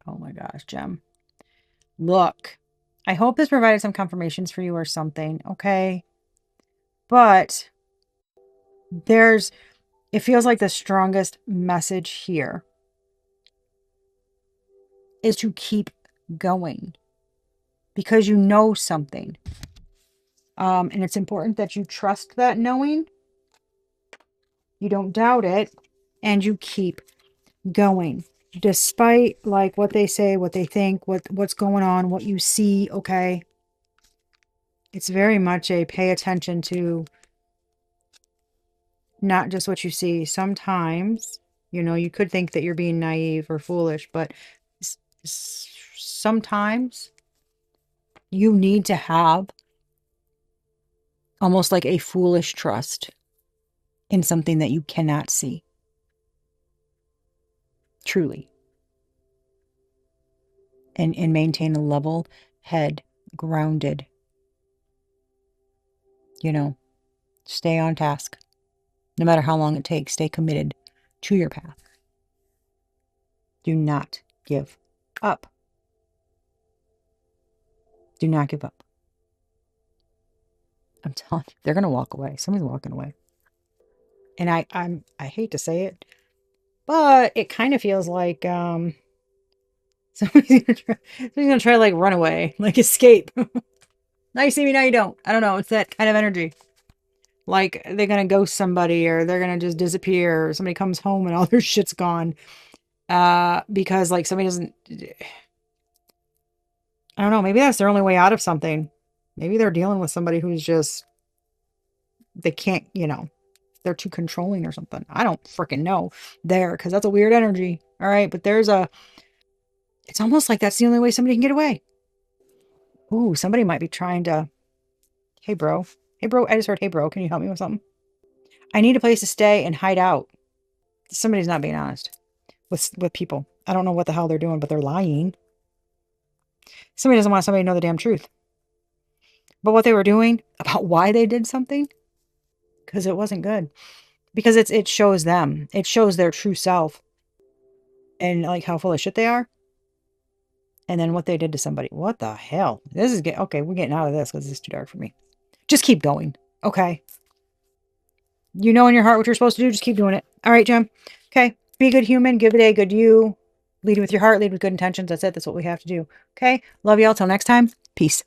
Oh my gosh, Gem. Look, I hope this provided some confirmations for you or something, okay? But it feels like the strongest message here is to keep going because you know something. And it's important that you trust that knowing. You don't doubt it and you keep going despite like what they say, what they think, what's going on, what you see, okay? It's very much a pay attention to not just what you see. Sometimes, you could think that you're being naive or foolish, but sometimes you need to have almost like a foolish trust in something that you cannot see. Truly. And maintain a level head, grounded. Stay on task. No matter how long it takes, stay committed to your path. Do not give up. Do not give up. I'm telling you, they're going to walk away. Somebody's walking away. And I hate to say it, but it kind of feels like somebody's going to try to like run away, like escape. Now you see me, now you don't. I don't know. It's that kind of energy. Like they're going to ghost somebody or they're going to just disappear or somebody comes home and all their shit's gone. Because like somebody doesn't, I don't know, maybe that's their only way out of something. Maybe they're dealing with somebody who's just, they can't, they're too controlling or something. I don't freaking know there because that's a weird energy. All right. But it's almost like that's the only way somebody can get away. Ooh, somebody might be trying to, hey, bro. Hey, bro. I just heard, hey, bro. Can you help me with something? I need a place to stay and hide out. Somebody's not being honest with people. I don't know what the hell they're doing, but they're lying. Somebody doesn't want somebody to know the damn truth. But what they were doing about why they did something, because it wasn't good. Because it shows them. It shows their true self. And like how full of shit they are. And then what they did to somebody. What the hell? This is okay, we're getting out of this because this is too dark for me. Just keep going. Okay. You know in your heart what you're supposed to do. Just keep doing it. All right, Jim. Okay. Be a good human. Give it a good you. Lead with your heart. Lead with good intentions. That's it. That's what we have to do. Okay. Love y'all. Till next time. Peace.